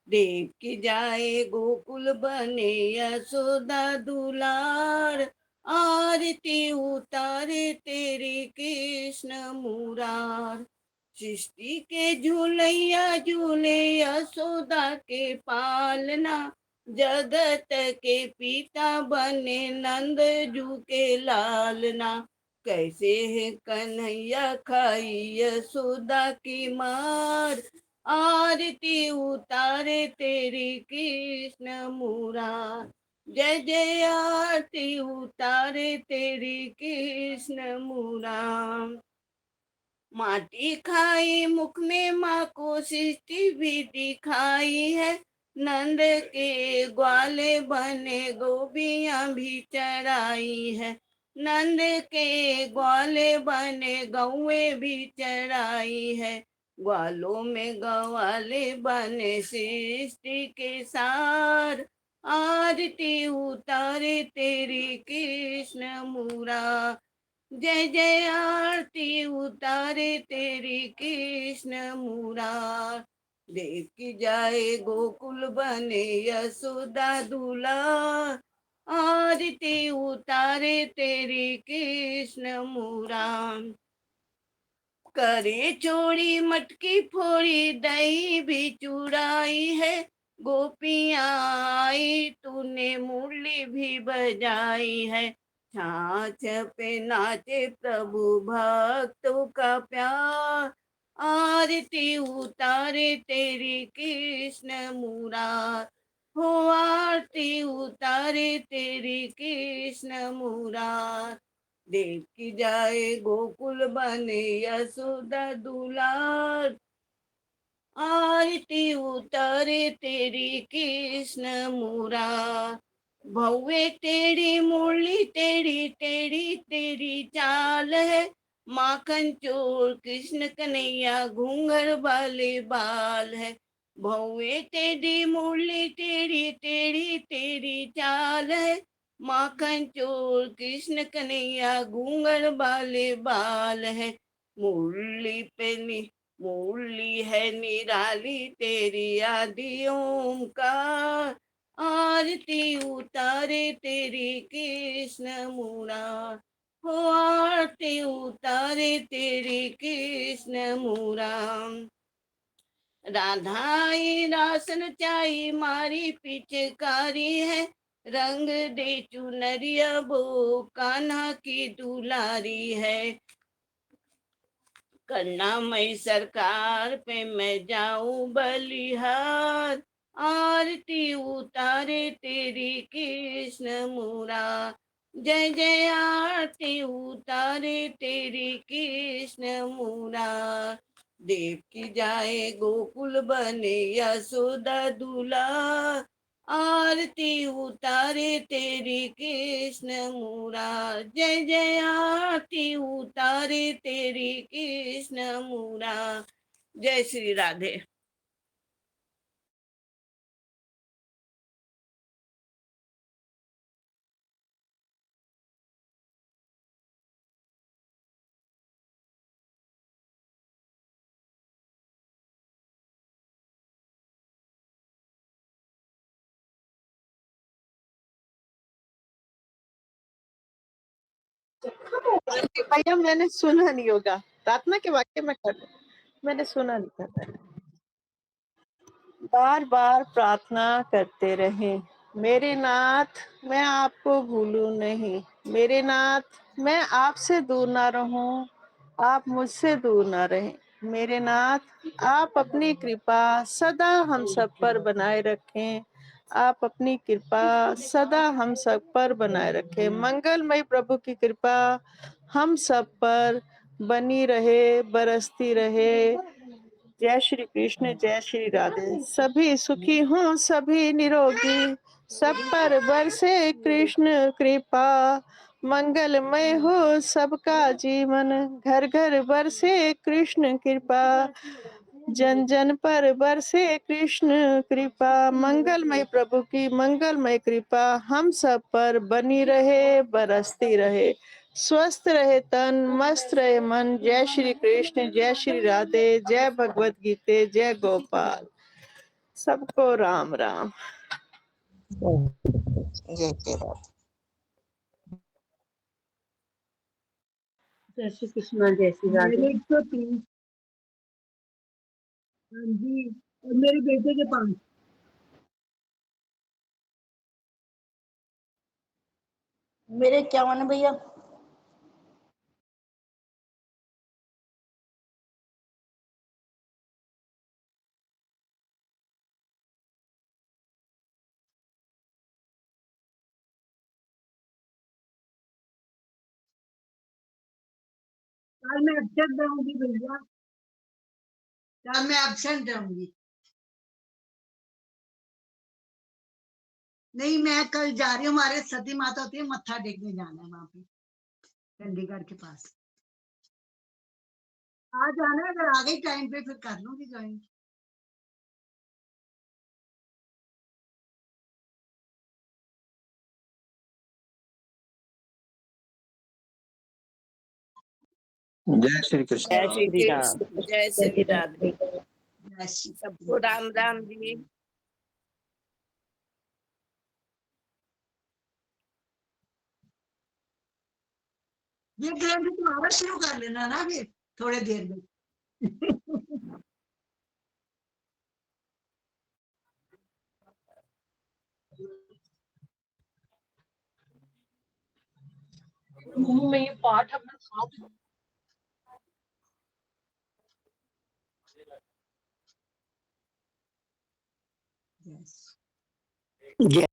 देवकी जाए गोकुल बने यशोदा दुलार, आरती उतारे तेरी कृष्ण मुरार। सृष्टि के झूलैया झूले यशोदा के पालना, जगत के पिता बने नंद जू के लालना। कैसे है कन्हैया खाई यशोदा की मार, आरती उतारे तेरी कृष्ण मुरार। जय जय आरती उतारे तेरी कृष्ण मुरार। माटी खाई मुख में माँ को सृष्टि भी दिखाई है, नंद के ग्वाले बने गोपियां भी चराई है। नंद के ग्वाले बने गौए भी चराई है, ग्वालों में ग्वाले बने सृष्टि के सार। आरती उतारे तेरी कृष्ण मुरार। जय जय आरती उतारे तेरी कृष्ण मुरार। देवकी जाए गोकुल बने यशोदा दूल्हा, आरती उतारे तेरी कृष्ण मुरार। करे चोरी मटकी फोड़ी दही भी चुराई है, गोपियां आई तूने मुरली भी बजाई है। छाछ पे नाचे प्रभु भक्तों का प्यार, आरती उतारे तेरी कृष्ण मुरार, हो आरती उतारे तेरी कृष्ण मुरार। देव की जाए गोकुल बने यशोदा दुलार, आरती उतारे तेरी कृष्ण मुरार। भव्य तेरी मुरली तेरी तेरी तेरी चाल है, माखन चोर कृष्ण कन्हैया घूंघर वाले बाल है। भव्य तेरी मुरली तेरी तेरी तेरी चाल है, माखन चोर कृष्ण कन्हैया घूंघर वाले बाल है। मुरली पे मुरली है निराली तेरी आदि ओमकार, आरती उतारे तेरी कृष्ण मुरार, हो आरती उतारे तेरी कृष्ण मुरार। राधाई रासन चाई मारी पिचकारी है, रंग दे चुनरिया बो कान्हा की दुलारी है। करना मैं सरकार पे मैं जाऊं बलिहार, आरती उतारे तेरी कृष्ण मुरार। जय जय आरती उतारे तेरी कृष्ण मुरार। देव की जाए गोकुल बने यशोदा दुलार, आरती उतारे तेरी कृष्ण मुरार। जय जय आरती उतारे तेरी कृष्ण मुरार। जय श्री राधे। भैया मैंने सुना नहीं होगा, प्रार्थना के वाक्य में कर मैंने सुना नहीं था। बार बार प्रार्थना करते रहे, मेरे नाथ मैं आपको भूलूं नहीं, मेरे नाथ मैं आपसे दूर ना रहूं, आप मुझसे दूर ना रहें। मेरे नाथ आप अपनी कृपा सदा हम सब पर बनाए रखें, आप अपनी कृपा सदा हम सब पर बनाए रखें। मंगलमय प्रभु की कृपा हम सब पर बनी रहे, बरसती रहे। जय श्री कृष्ण, जय श्री राधे। सभी सुखी हों, सभी निरोगी, सब पर बरसे कृष्ण कृपा। मंगलमय हो सबका जीवन, घर घर बरसे कृष्ण कृपा। जन जन पर बरसे कृष्ण कृपा। मंगलमय प्रभु की मंगलमय कृपा हम सब पर बनी रहे, बरसती रहे। स्वस्थ रहे तन, मस्त रहे मन। जय श्री कृष्ण, जय श्री राधे, जय भगवत गीते, जय गोपाल। सबको राम राम। जय जय राधे। जय श्री कृष्ण, जय श्री राधे। मेरे 130। हाँ जी, और मेरे बेटे के 5। मेरे 51 भैया। कल मैं एब्सेंट रहूंगी भैया, कल मैं एब्सेंट रहूंगी। नहीं, मैं कल जा रही हूँ, हमारे सती माता होती है, मत्था टेकने जाना है वहां पे चंडीगढ़ के पास। आ जाना है, अगर आ गई टाइम पे फिर कर लूंगी ज्वाइन। जय श्री कृष्ण। जय श्री श्री राम। कृष्ण, जय श्री राधे। सबको राम राम जी। ये ट्रेन तुम्हारा शुरू कर लेना ना फिर थोड़े देर में। मुंह में ये पाठ अपना साथ Yes. जय